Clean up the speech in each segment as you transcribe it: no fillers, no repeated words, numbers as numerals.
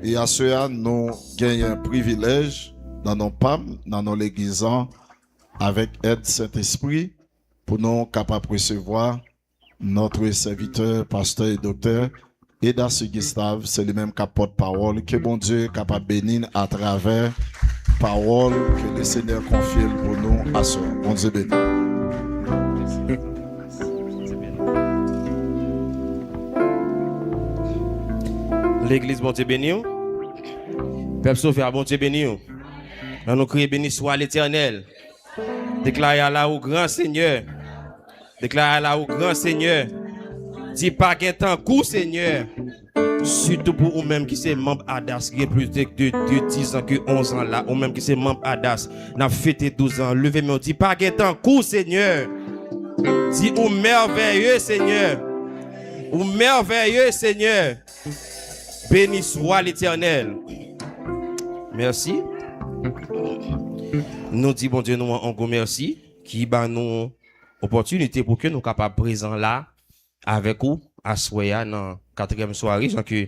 Et à cela, nous gagnons un privilège dans nos PAM, dans nos l'église, avec aide Saint-Esprit, pour nous capables de recevoir notre serviteur, pasteur et docteur, Edas Gustave, c'est le même qui porte-parole, que bon Dieu est capable de bénir à travers parole que le Seigneur confie pour nous à soi. Bon Dieu béni. L'église, bon Dieu béni. Peuple sauvé, bon Dieu béni. Nous crions béni soit l'Éternel. Déclarez à la au grand Seigneur. Déclarez à la au grand Seigneur. Dis pas qu'un temps coup, Seigneur. Surtout pour vous-même qui c'est membre ADAS, qui est plus de 10 ans que 11 ans là, ou même qui c'est membre ADAS, n'a fêté 12 ans. Levez-moi, dis pas qu'un temps coup, Seigneur. Dis ou merveilleux, Seigneur. Ou merveilleux, Seigneur. Béni soit l'Éternel. Merci. Nous disons, bon Dieu, nous en merci, qui bat nous opportunité pour que nous soyons capables présents là, avec vous, à Soya, dans la 4e soirée, genre que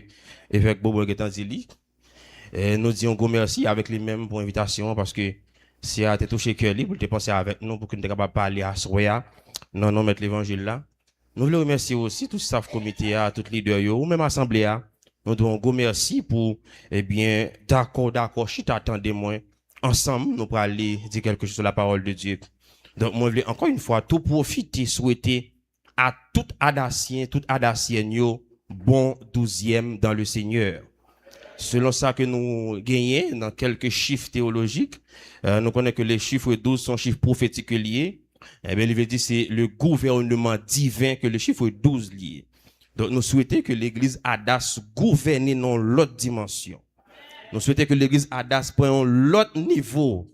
évêque Bobo est en dit. Nous disons merci avec les mêmes pour l'invitation, parce que si a été touché cœur libre, pour te penser avec nous, pour que nous soyons capables de parler à Soya, non, mettre l'évangile là. Nous voulons remercier aussi tout le staff comité, tout les leaders, ou même assemblée. Nous devons merci pour, d'accord, je t'attendez-moi. Ensemble, nous pourrons aller dire quelque chose sur la parole de Dieu. Donc, moi, je voulais encore une fois tout profiter, souhaiter à tout Adassien, bon 12e dans le Seigneur. Selon ça que nous gagnons dans quelques chiffres théologiques, nous connaissons que les chiffres 12 sont chiffres prophétiques liés. Eh bien, il veut dire c'est le gouvernement divin que le chiffre 12 lié. Donc, nous souhaitons que l'église Adas gouverne dans l'autre dimension. Nous souhaitons que l'église Adas prenne l'autre niveau.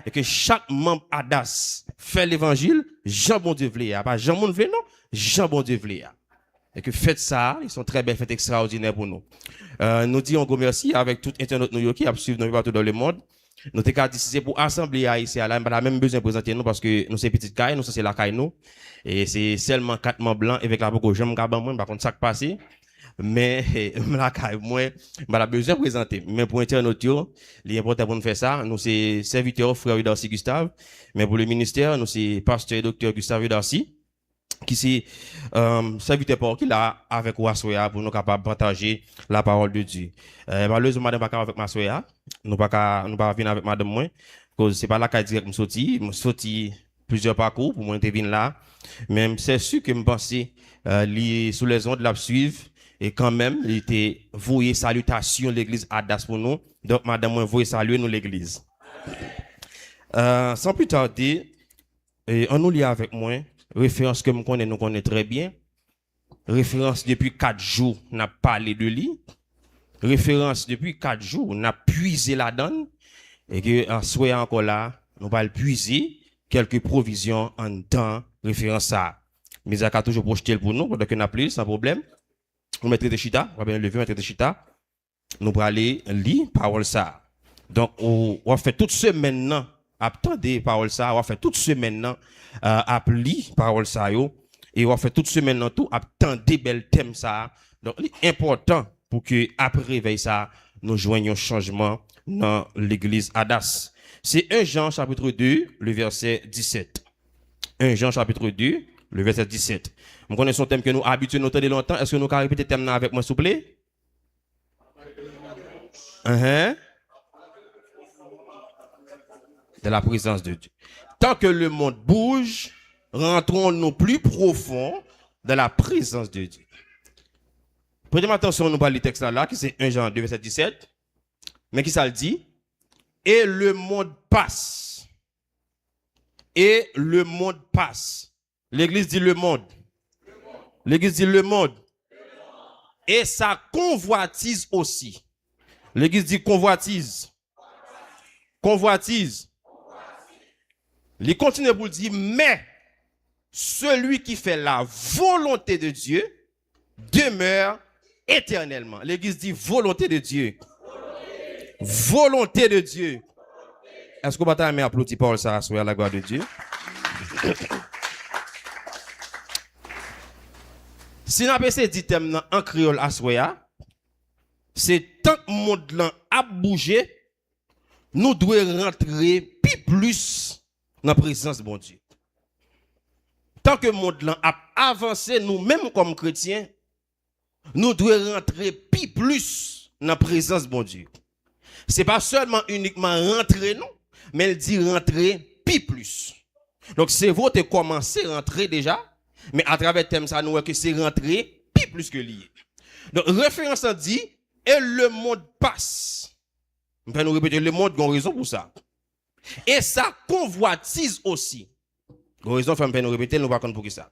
Et que chaque membre Adas fait l'évangile, Jean bon Dieu vle, pas Jean mon vle, non, Jean bon Dieu vle. Et que faites ça, ils sont très belles, faites extraordinaires pour nous. Nous disons merci avec tout internet New York qui a suivi nous partout dans le monde. Nous t'ai décidé pour assembler ici à là, pas même besoin de présenter nous parce que nous c'est petite caille, nous ça c'est la caille nous. Et c'est seulement 4 membres blancs avec la beaucoup j'aime gaban moi par contre ça qui passe. Mais la caille moi pas besoin de présenter. Mais pour internaute yo, l'important pour nous faire ça, nous c'est serviteur frère Darcy Gustave, mais pour le ministère, nous c'est pasteur et docteur Gustave Darcy qui c'est serviteur pour qui là avec Wassoya pour nous capable partager la parole de Dieu. Malheureusement madame pas avec ma soya, nous pas venir avec madame moi cause c'est pas là qu'a direct me sorti plusieurs parcours pour moi venir là. Même c'est sûr que me penser sous les ondes la suivre et quand même il était voué salutation l'église Adas pour nous. Donc madame moi voué saluer nous l'église. Sans plus tarder, on nous lit avec moi référence que nous connaissons très bien. Référence depuis 4 jours, on a parlé de lui. Référence depuis 4 jours, on a puisé la donne. Et que, en soit encore là, nous allons puiser quelques provisions en temps, référence à. Mais ça a toujours projeté pour nous, pendant qu'on a plus, sans problème. On mettre de chita, on va bien lever, mettre de chita. Nous allons aller lire parole ça. Donc, on va faire toute semaine maintenant. Attendez parole ça, on va faire toute semaine maintenant à lire parole ça yo et on va faire toute semaine maintenant tout attendez bel thème ça. Donc important pour que après réveil ça nous joignions changement dans l'église Adas. C'est 1 Jean chapitre 2 le verset 17. 1 Jean chapitre 2 le verset 17. Nous connaissons un thème que nous habitués nous entendre longtemps. Est-ce que nous pouvons répéter le thème avec moi s'il vous plaît? De la présence de Dieu. Tant que le monde bouge, rentrons-nous plus profond dans la présence de Dieu. Prenez attention, nous parlons du texte là, qui c'est 1 Jean 2, verset 17. Mais qui ça le dit? Et le monde passe. Et le monde passe. L'église dit le monde. L'église dit le monde. Et ça convoitise aussi. L'église dit convoitise. Convoitise. Il continue pour dire, mais celui qui fait la volonté de Dieu demeure éternellement. L'église dit volonté de Dieu. Volonté de Dieu. Est-ce que vous pouvez applaudir Paul Sarah à la gloire de Dieu? Si nous avons dit thème en créole à Soya, c'est tant que le monde là a bougé, nous devons rentrer plus dans la présence de bon Dieu. Tant que le monde là a avancé, nous-mêmes comme chrétiens, nous devons rentrer plus dans la présence de bon Dieu. Ce n'est pas seulement uniquement rentrer, non, mais elle dit rentrer plus. Donc c'est votre commencer à rentrer déjà, mais à travers le thème, ça nous voit que c'est rentrer plus que lié. Donc référence en dit, et le monde passe. On va nous répéter, le monde a raison pour ça. Et ça convoitise aussi. On raison, on va nous répéter, nous ne va pas pour ça.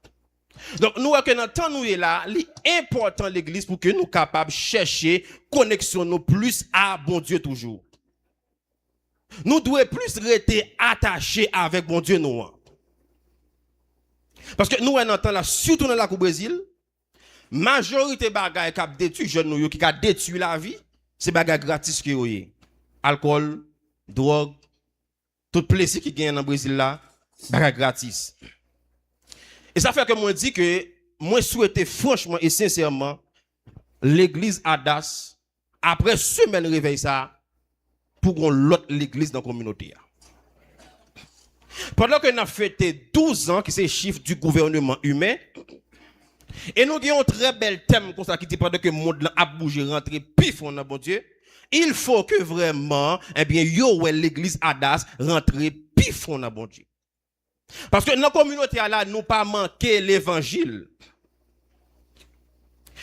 Donc, nous, que dans le temps nous est là, l'important l'église pour que nous soyons capables de chercher connexion nous plus à bon Dieu toujours. Nous devons plus rester attachés avec bon Dieu nous. Parce que nous, dans le temps là, surtout dans la Brésil, majorité bagaille qui a détruit jeunes nous, qui a détruit la vie, c'est bagaille gratis que vous alcool, drogue, tout plaisir qui gagne dans le Brésil là, bagaille gratis. Et ça fait que moi dis que moi souhaite franchement et sincèrement l'église Adas après semaine réveil ça pour qu'on l'autre l'église dans la communauté. Pendant que nous avons fêté 12 ans qui c'est chiffre du gouvernement humain et nous avons un très bel thème comme ça qui dit pendant que le monde a bougé rentré pif on a bon Dieu, il faut que vraiment l'église Adas rentre pif on a bon Dieu. Parce que dans la communauté, là, nous pas manqué l'évangile.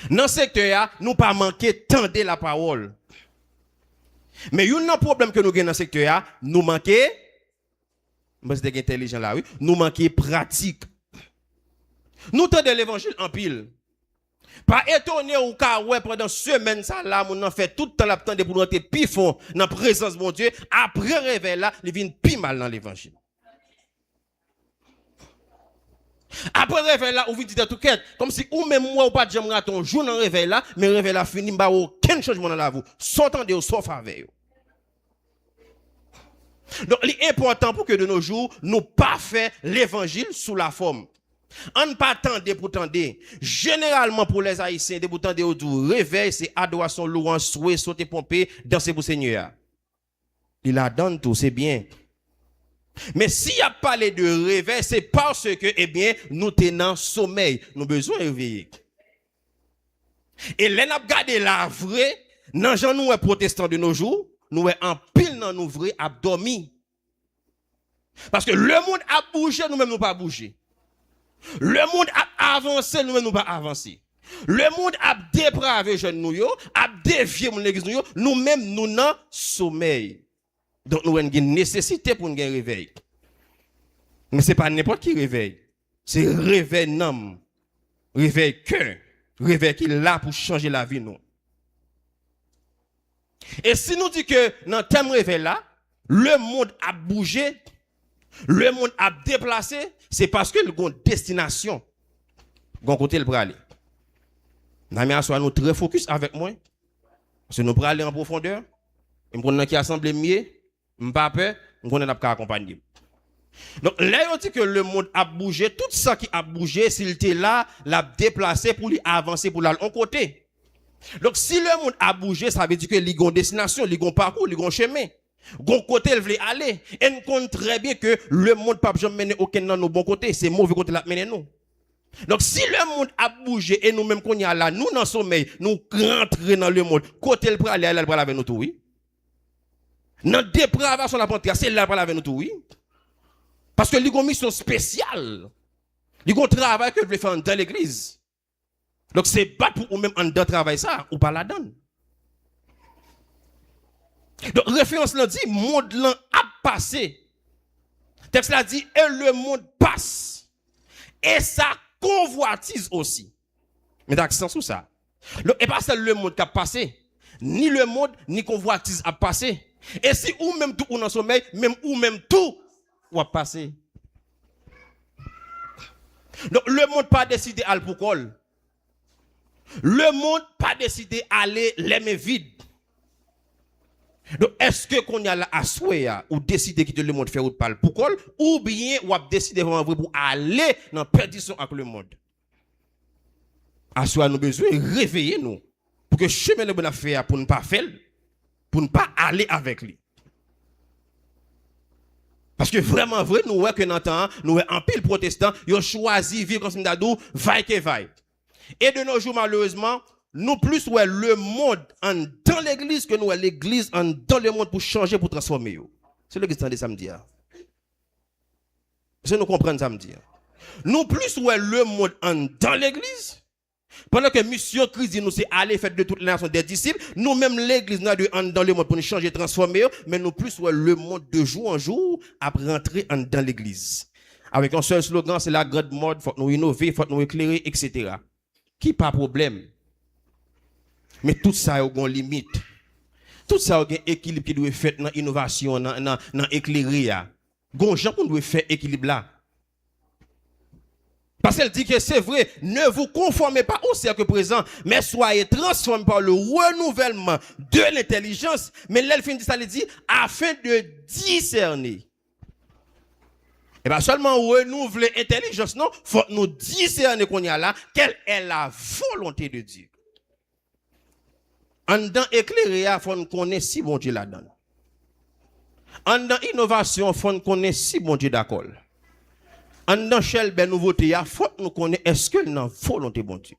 Dans le secteur, nous pas manqué tendre la parole. Mais il y a un problème que nous avons dans le secteur, nous manquons, c'est intelligent là, oui, nous manquons pratique. Nous tendons l'évangile en pile. Pas étonné ou car ouais pendant semaine ça là, on en fait tout le temps l'attendre pour rentrer pifon dans la présence de mon Dieu. Après réveil là, il vient plus mal dans l'évangile. Après réveil là, ou vous dites tout quête, comme si ou même moi ou pas j'aime raton jour dans réveil là, mais réveil là fini ba aucun changement dans la vie. S'entendez ou sauf avec. Donc l'important pour que de nos jours nous pas faire l'évangile sous la forme. On ne pas tendre pour tendre. Généralement pour les Haïtiens, de pour tendre au doux, réveil c'est adoration, louange, souhait, sauter, pomper, danser pour Seigneur. Il a donné tout, c'est bien. Mais s'il y a parlé de réveil, c'est parce que, eh bien, nous tenons sommeil. Nous avons besoin de réveiller. Et là, nous avons gardé la vraie, dans gens nous protestants de nos jours, nous en pile dans nous vrais à dormir. Parce que le monde a bougé, nous-mêmes nous pas bougé. Le monde a avancé, nous-mêmes nous pas avancé. Le monde a dépravé jeunes nous, a dévié mon église nous-mêmes nous n'en sommeil. Donc, nous avons une nécessité pour nous réveil. Mais ce n'est pas n'importe qui réveil. C'est réveil nom. Réveil cœur. Réveil qui est là pour changer la vie, nous. Et si nous disons que dans le thème réveil là, le monde a bougé, le monde a déplacé, c'est parce que le a une destination. Gon côté le aller. Nous très focus avec moi. Parce que nous aller en profondeur. Et nous qui assemblé mieux. M'pas peur, on n'a pas accompagner. Donc là on dit que le monde a bougé, tout ça qui a bougé, s'il était là, l'a déplacé pour lui avancer pour l'aller en côté. Donc si le monde a bougé, ça veut dire que il y a une destination, il y a un parcours, il y a un chemin. Gon côté il veut aller et nous compte très bien que le monde pas jamais mener aucun dans nos bons côtés, c'est mauvais côté la mener nous. Donc si le monde a bougé et nous même qu'on y a là, nous dans sommeil, nous rentrer dans le monde, côté il peut aller avec nous tout oui. Dans dépravation la panthère, c'est là pour avec nous tout, oui. Parce que les mission spéciale. Ils ont travail que veut faire dans l'église. Donc c'est pas pour ou même en dedans travail ça ou pas la donne. Donc référence là dit monde là a passé. Texte là dit et le monde passe. Et ça convoitise aussi. Mais d'accent sur ça. Et pas seulement le monde qui a passé, ni le monde ni convoitise a passé. Et si ou même tout ou dans sommeil, même ou même tout ou a passé. Donc le monde pas décidé à pour col. Le monde pas décidé à aller les mains vides. Donc est-ce que qu'on y a là à souhait ou décider quitter le monde faire route par pour col ou bien ou a décidé vraiment pour aller dans perdition avec le monde. À soi nous besoin réveiller nous. pour que chemin de bon affaire pour ne pas faire, pour ne pas aller avec lui. Parce que vraiment vrai, nous voyons que dans le temps, nous voyons en pile protestants, ils ont choisi de vivre comme Simdadou, vaille que vaille. Et de nos jours, malheureusement, nous plus ouais le monde dans l'église que nous l'église dans le monde pour changer, pour transformer. C'est le que je samedi. C'est nous comprenons samedi. Nous plus ouais le monde dans l'église. Pendant que Monsieur Christ dit nous c'est aller faire de toutes les nations des disciples, nous-mêmes l'église nous dans le monde pour nous changer, transformer, mais nous plus ouais le monde de jour en jour après rentrer dans l'église. Avec un seul slogan, c'est la grande mode, faut nous innover, faut nous éclairer, etc. Qui pas problème. Mais tout ça a une limite. Tout ça a un équilibre qui doit être fait dans l'innovation, dans l'éclairer. Gon gens qu'on doit faire équilibre là. Parce qu'elle dit que c'est vrai, ne vous conformez pas au siècle présent, mais soyez transformés par le renouvellement de l'intelligence. Mais l'elfine dit ça, elle dit, afin de discerner. Et bien seulement renouveler l'intelligence, non, faut nous discerner qu'on y a là, quelle est la volonté de Dieu. En dans éclairer, il faut nous connaître si bon Dieu la donne. En dans innovation, il faut nous connaître si bon Dieu d'accord. En dans Shell ben nouveauté, il faut nous connaître est-ce que nous avons volonté bon Dieu.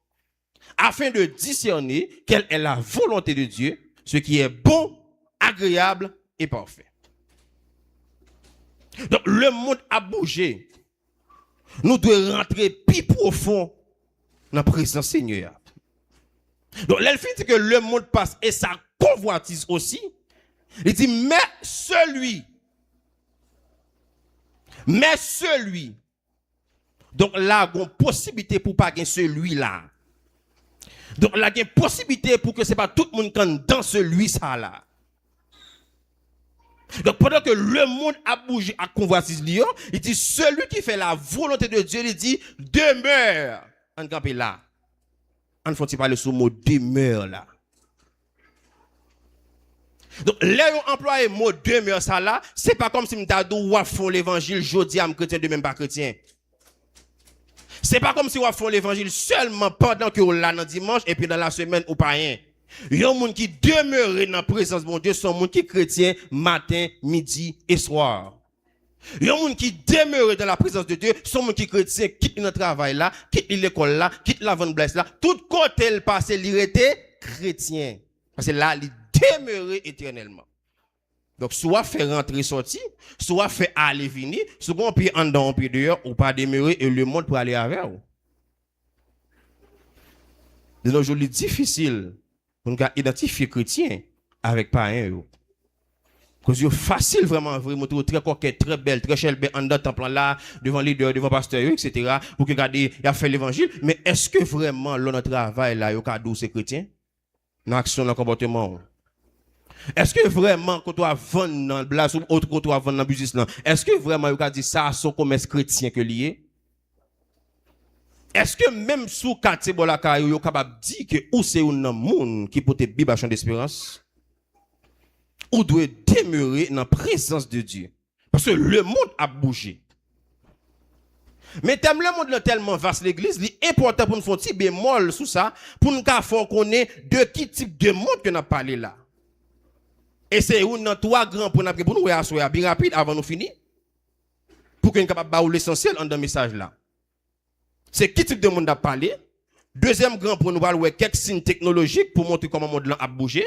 Afin de discerner quelle est la volonté de Dieu, ce qui est bon, agréable et parfait. Donc le monde a bougé. Nous devons rentrer plus profond dans la présence Seigneur. Donc l'elfine dit que le monde passe et ça convoitise aussi. Il dit mais celui. Donc là, il y a une possibilité pour pas gagner celui-là. Donc là, il y a une possibilité pour que ce n'est pas tout le monde qui dans celui-là. Là. Donc pendant que le monde a bougé à convoitise Lyon, il dit celui qui fait la volonté de Dieu, il dit demeure. En campé là. On faut parler sur le mot demeure là. Donc, là, on emploie le mot demeure ça là, c'est pas comme si on a fait l'évangile, jodi à chrétien, de même pas chrétien. C'est pas comme si on fait l'évangile seulement pendant que on l'a dans dimanche et puis dans la semaine ou pas rien. Il y a un monde qui demeure dans la présence de mon Dieu, son monde qui est chrétien matin, midi et soir. Il y a un monde qui demeure dans la présence de Dieu, son monde qui est chrétien, quitte notre travail là, quitte l'école là, quitte la vente blesse là, tout côté le passé, il était chrétien. Parce que là, il demeure éternellement. Donc, soit faire rentrer, sortir, soit faire aller, venir, soit on peut en dedans, on peut dehors, ou pas demeurer, et le monde peut aller avec vous. De nos jours, c'est difficile pour nous identifier chrétien avec païen. Parce que c'est facile vraiment, vraiment, très coquette, très belle, très chère, en dedans, temple là, devant leader, devant pasteur, etc. Pour que regardez, il a fait l'évangile. Mais est-ce que vraiment, notre travail là, il y a douce chrétien? Dans l'action, dans le comportement? Est-ce que vraiment, quand tu vas vendre dans le blase ou autre quand tu vas vendre dans le business, est-ce que vraiment, il a dit ça à son commerce chrétien que lié? Est-ce que même sous quartier Bolaka, il est capable de dire que ou c'est un monde qui peut te Bible à champ d'espérance? Ou doit demeurer dans la présence de Dieu? Parce que le monde a bougé. Mais le monde est tellement vaste, l'église, il est important pour nous faire un petit bémol sous ça, pour nous faire connaître de qui type de monde que nous avons parlé là. Et c'est un trois grands pour nous asseoir bien rapide avant de finir. Pour que nous soyons capables de l'essentiel dans le message là. C'est qui type de monde a parlé. Deuxième grand pour nous parler quelques signes technologiques pour montrer comment le monde a bougé.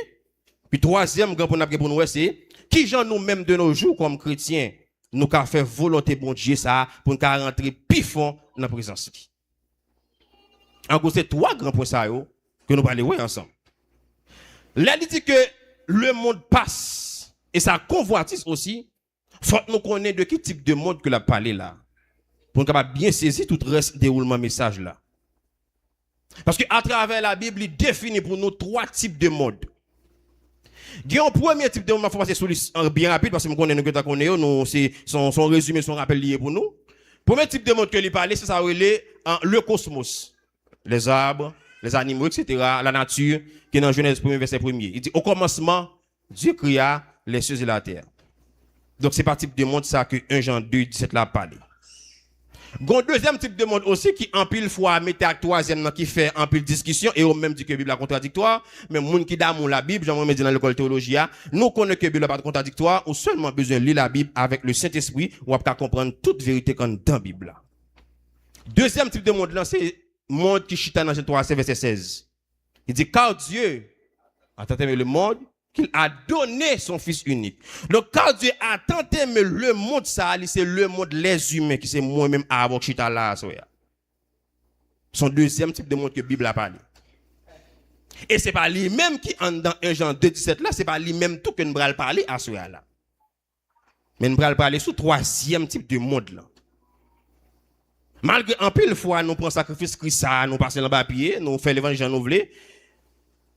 Puis troisième grand pour nous c'est qui gens nous-mêmes de nos jours comme chrétiens nous avons fait volonté bon Dieu ça pour nous rentrer plus fond dans la présence. En gros c'est trois grands points ça que nous parlons ensemble. Là il dit que le monde passe et ça convoitise aussi. Faut nous connaître de quel type de monde que la parlé là. Pour nous bien saisir tout le reste déroulement message là. Parce que à travers la Bible, il définit pour nous trois types de monde. Il y a un premier type de monde, il faut passer sur bien rapide parce que nous connaissons nous c'est son résumé, son rappel lié pour nous. Premier type de monde que lui parle, c'est ça le cosmos. Les arbres, les animaux, etc., la nature, qui est dans Genèse 1 verset 1er. Il dit, au commencement, Dieu créa les cieux et la terre. Donc, c'est pas type de monde ça que 1 Jean 2, 17 là parlé. Gon deuxième type de monde aussi qui en pile fois mettait à troisième qui fait en pile discussion et au même dit que la Bible est contradictoire, mais moun qui d'amour la Bible, j'en me dit dans l'école théologie, nous connaissons que la Bible n'est pas contradictoire, ou seulement besoin de lire la Bible avec le Saint-Esprit, ou à comprendre toute vérité qu'on dans la Bible. Deuxième type de monde là, c'est monde qui chita dans Genèse 3 verset 16. Il dit car Dieu a tant aimé le monde qu'il a donné son fils unique. Donc, quand Dieu a tant aimé le monde, ça, c'est le monde les humains qui c'est moi-même à avoir chita là. Son deuxième type de monde que la Bible a parlé. Et c'est pas lui-même qui en dans 1 Jean 2,17 là, c'est pas lui-même tout que nous allons parler à ce là. Mais nous allons parler sur troisième type de monde là. Malgré un peu de fois, nous prenons sacrifice Christ, nous passons dans le papier, nous faisons l'évangile nous voulons.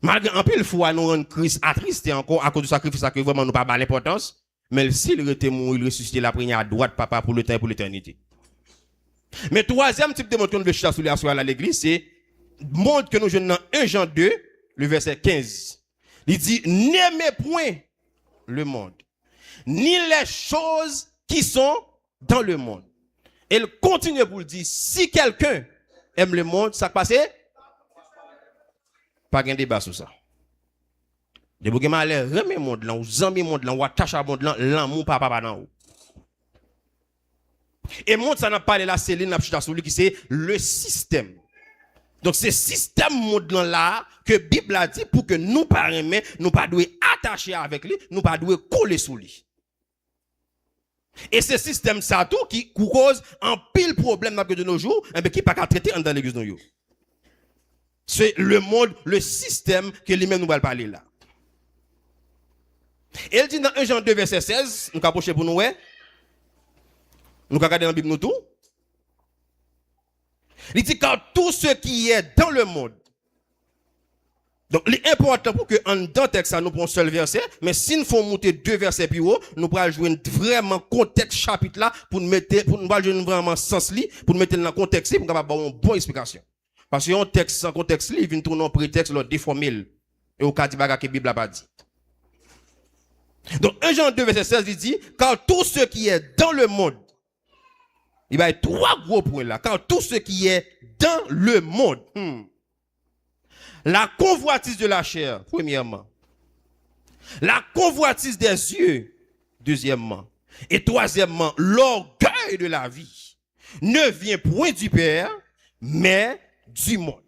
Malgré un peu de fois, nous rendons Christ attristé encore à cause du sacrifice que vraiment nous pas l'importance. Mais s'il était mort, il ressuscité la première à droite, papa, pour le temps et pour l'éternité. Mais troisième type de monde que nous veut sur à l'église, c'est le monde que nous jouons dans 1 Jean 2, le verset 15. Il dit, n'aimez point le monde, ni les choses qui sont dans le monde. Et il continue pour le dire, si quelqu'un aime le monde, ça passe. Pas de débat sur ça. De vous aller remettre monde là, ou zambi monde là, ou attacher à monde là, l'amour papa dans haut. Et monde ça n'a pas la Céline n'a pas sur lui qui c'est le système. Donc c'est système monde là que Bible a dit pour que nous pas aimer, nous pas doit attacher avec lui, nous pas doit coller sur lui. Et ce système ça tout qui cause un pile problème de nos jours, et qui pas qu'à traiter dans l'église nous. C'est le monde, le système que lui-même nous va parler là. Et il dit dans 1 Jean 2 verset 16, nous approcher pour nous nous regarder dans la Bible nous tout. Il dit car tout ce qui est dans le monde. Donc l'important pour que en dans texte nous prenons seul verset, mais si nous faut monter deux versets plus haut, nous pourrons jouer vraiment contexte chapitre là pour nous mettre pour nous jouer vraiment sens li, pour nous mettre dans le contexte pour capable avoir une bonne explication. Parce que un texte sans contexte, il vient tourner en prétexte, le déformer. Et au cas de bagarre que la Bible n'a pas dit. Donc, 1 Jean 2, verset 16, il dit, car tout ce qui est dans le monde, il va y avoir trois gros points là, car tout ce qui est dans le monde, la convoitise de la chair, premièrement, la convoitise des yeux, deuxièmement, et troisièmement, l'orgueil de la vie, ne vient point du Père, mais du monde.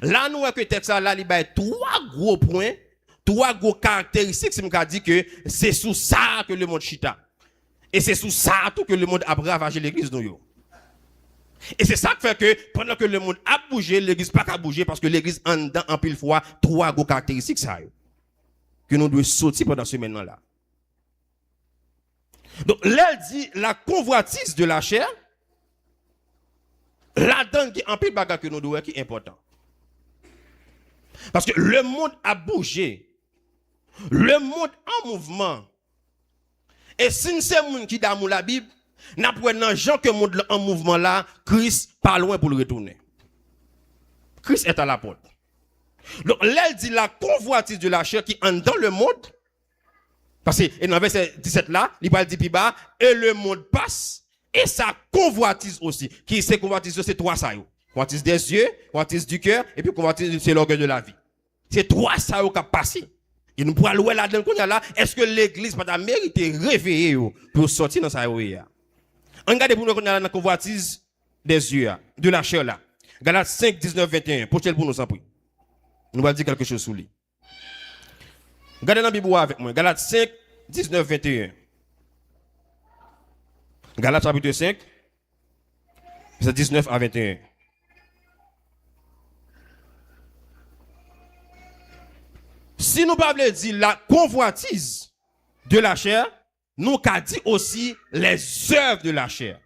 Là, nous voyons que le texte là, il y a trois gros points, trois gros caractéristiques, c'est me dit que c'est sous ça que le monde chita. Et c'est sous ça tout que le monde a ravagé l'église nous. Et c'est ça qui fait que pendant que le monde a bougé, l'église pas qu'à bouger parce que l'église en dedans en pile fois trois gros caractéristiques ça que nous devons sortir pendant ce maintenant là. Donc là elle dit la convoitise de la chair. Là-dedans, qui en pile bagarre que nous devons qui est important. Parce que le monde a bougé. Le monde en mouvement. Et si c'est le monde qui d'amour la Bible, n'a pas dans gens que le monde en mouvement là, Christ pas loin pour le retourner. Christ est à la porte. Donc là, il dit la convoitise de la chair qui entre dans le monde. Parce que dans verset 17 là, il parle dit bas, et le monde passe. Et ça convoitise aussi. Qui c'est convoitise? C'est trois ça. Convoitise des yeux, convoitise du cœur, et puis convoitise c'est l'orgueil de la vie. C'est trois ça qui a passé. Et nous pourrons louer là-dedans qu'on a là. Est-ce que l'église pas mérité réveiller pour sortir dans ça? Regardez pour nous qu'on a la convoitise des yeux, de la chair là. Galates 5, 19, 21. Pour nous sans prix. Nous allons dire quelque chose sur lui. Regardez dans la Bible avec moi. Galates 5, 19, 21. Galates chapitre 5, verset 19 à 21. Si nous parlons de la convoitise de la chair, nous avons dit aussi les œuvres de la chair.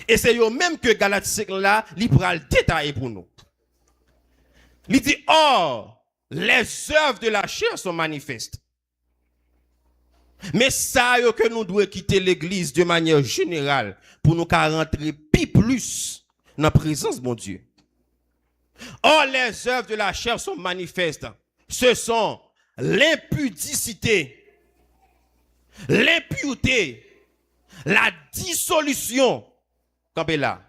Et c'est eux même que Galates 5 là, il prend le détail pour nous. Il dit, or, les œuvres de la chair sont manifestes. Mais ça que nous devons quitter l'église de manière générale pour nous rentrer plus dans la présence de mon Dieu. Or, les œuvres de la chair sont manifestes. Ce sont l'impudicité, l'impureté, la dissolution. Campé là.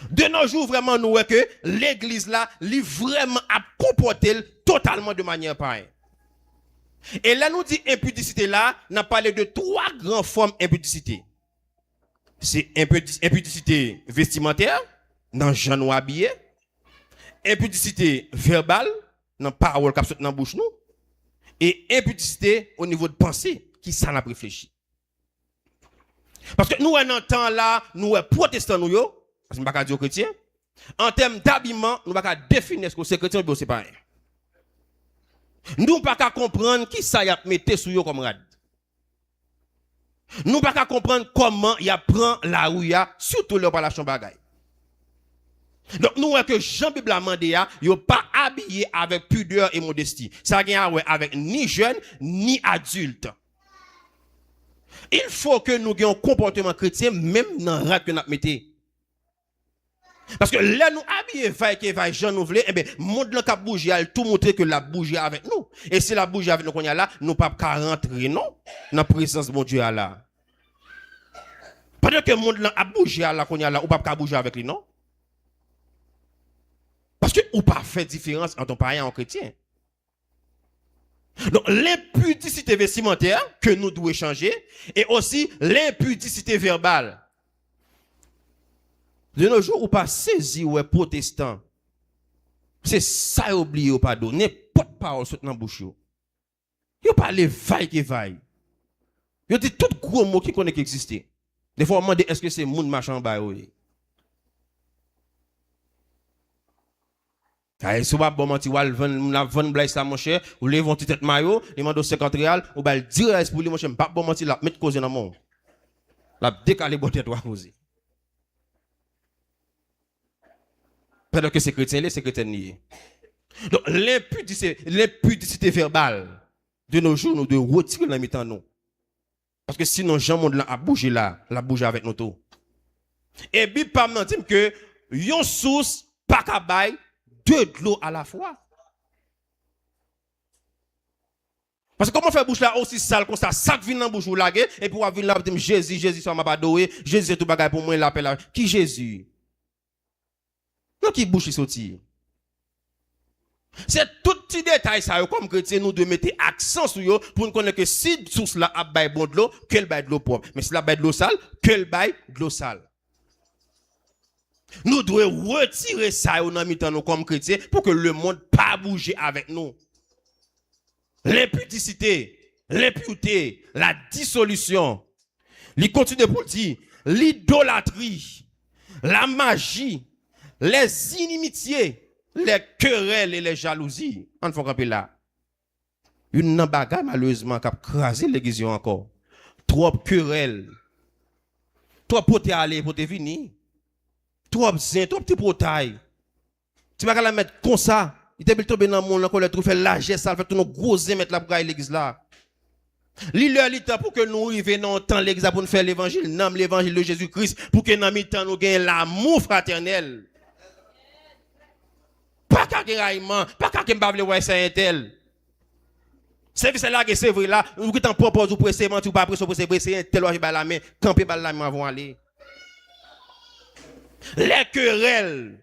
De nos jours, vraiment, nous voyons que l'église là, lui vraiment a comporté totalement de manière pareille. Et là, nous dit impudicité là, on a parlé de 3 grandes formes d'impudicité. C'est impudicité vestimentaire, dans gens nous habillés, impudicité verbale, dans parole qui dans bouche nous, et impudicité au niveau de pensée, qui ça n'a pas réfléchi. Parce que nous, en temps là, nous protestants, nous, parce que nous ne pouvons pas dire chrétiens, en termes d'habillement, nous ne pouvons pas définir ce que c'est chrétien ou c'est pas. Nous ne pouvons pas comprendre qui ça y a mis sous yo comme rad. Nous ne pouvons pas comprendre comment il prend la rue, surtout leur par la chambre bagaille. Donc, nous voyons que Jean-Bible a demandé, il n'est pas habillé avec pudeur et modestie. Ça n'a rien avec ni jeune, ni adulte. Il faut que nous ayons un comportement chrétien, même dans le rad que nous mettons. Parce que là, nous habillons, vaille, Jean nous voulons, eh bien, monde qui a bougé, il tout montrer que la bougé avec nous. Et si la bougé avec nous, qu'on y a là, nous ne pouvons pas rentrer, non, dans la présence de mon Dieu là. Pendant que le monde a bougé là, qu'on y a là, ou pas bouger avec lui, non? Parce que ou pas fait différence entre un païen et un chrétien. Donc, l'impudicité vestimentaire que nous devons changer, et aussi l'impudicité verbale. De nos jours, ou pas saisi ou est protestant. C'est ça oublié ou pas donner pas de parole sur dans bouche. Yo pas les vaille qui vaille. Yo dit tout gros mot qui connaît qui existait. Des fois on demande est-ce que c'est monde machin ba yo. Ay si ou pas bon menti wal vendre blague ça mon cher, ou les vont tête maillot, les mando 50 real, ou ba dire pour lui mon cher, pas bon menti la mettre cause dans mon. La décaler bon tête cause. Pendant que c'est chrétien, c'est chrétien lié. Donc, l'impudicité verbale de nos jours, nous devons retirer la mi-temps nous. Parce que sinon, Jean monde là a bougé là, la bouger avec nous tout. Et puis, pas me dire que yon source, pas qu'à bail, 2 de l'eau à la fois. Parce que comment faire bouche là aussi sale comme ça vient dans bouche ou la et puis on vient là dire Jésus ça m'a pas doué, Jésus c'est tout bagage pour moi l'appel qui Jésus. Non qui bouche sorti. C'est tout petit détail ça comme chrétien nous devons mettre accent sur yo pour nous connaître que si source là a bail bon de l'eau, qu'elle bail de l'eau propre. Mais si la bail de l'eau sale, qu'elle bail de l'eau sale. Nous devons retirer ça dans mi-temps nous comme chrétiens pour que le monde pas bouger avec nous. L'impudicité, l'impureté, la dissolution. Il continue pour dire l'idolâtrie, la magie, les inimitiés, les querelles et les jalousies. On faut rappeler là. Une bagarre malheureusement qui a crasé l'église encore. Trop querelles. Trop poté aller, poté venir. Trop zin, trop petit potaille. Tu vas la mettre comme ça. Il te tombé dans le monde, encore le trou fait largesse, ça fait tout nos gros zin mettre la braille l'église là. L'heure pour que nous arrivions dans le temps l'église pour nous faire l'évangile, nomme l'évangile de Jésus-Christ, pour que dans le temps nous gagnions l'amour fraternel. Pas qu'à guéraillement, pas qu'à m'bavle ouais c'est un tel. Service là que c'est vrai là, vous qui t'en propose ou presser mentir ou pas presser un tel ouais la main, camper la main avant aller. Les querelles.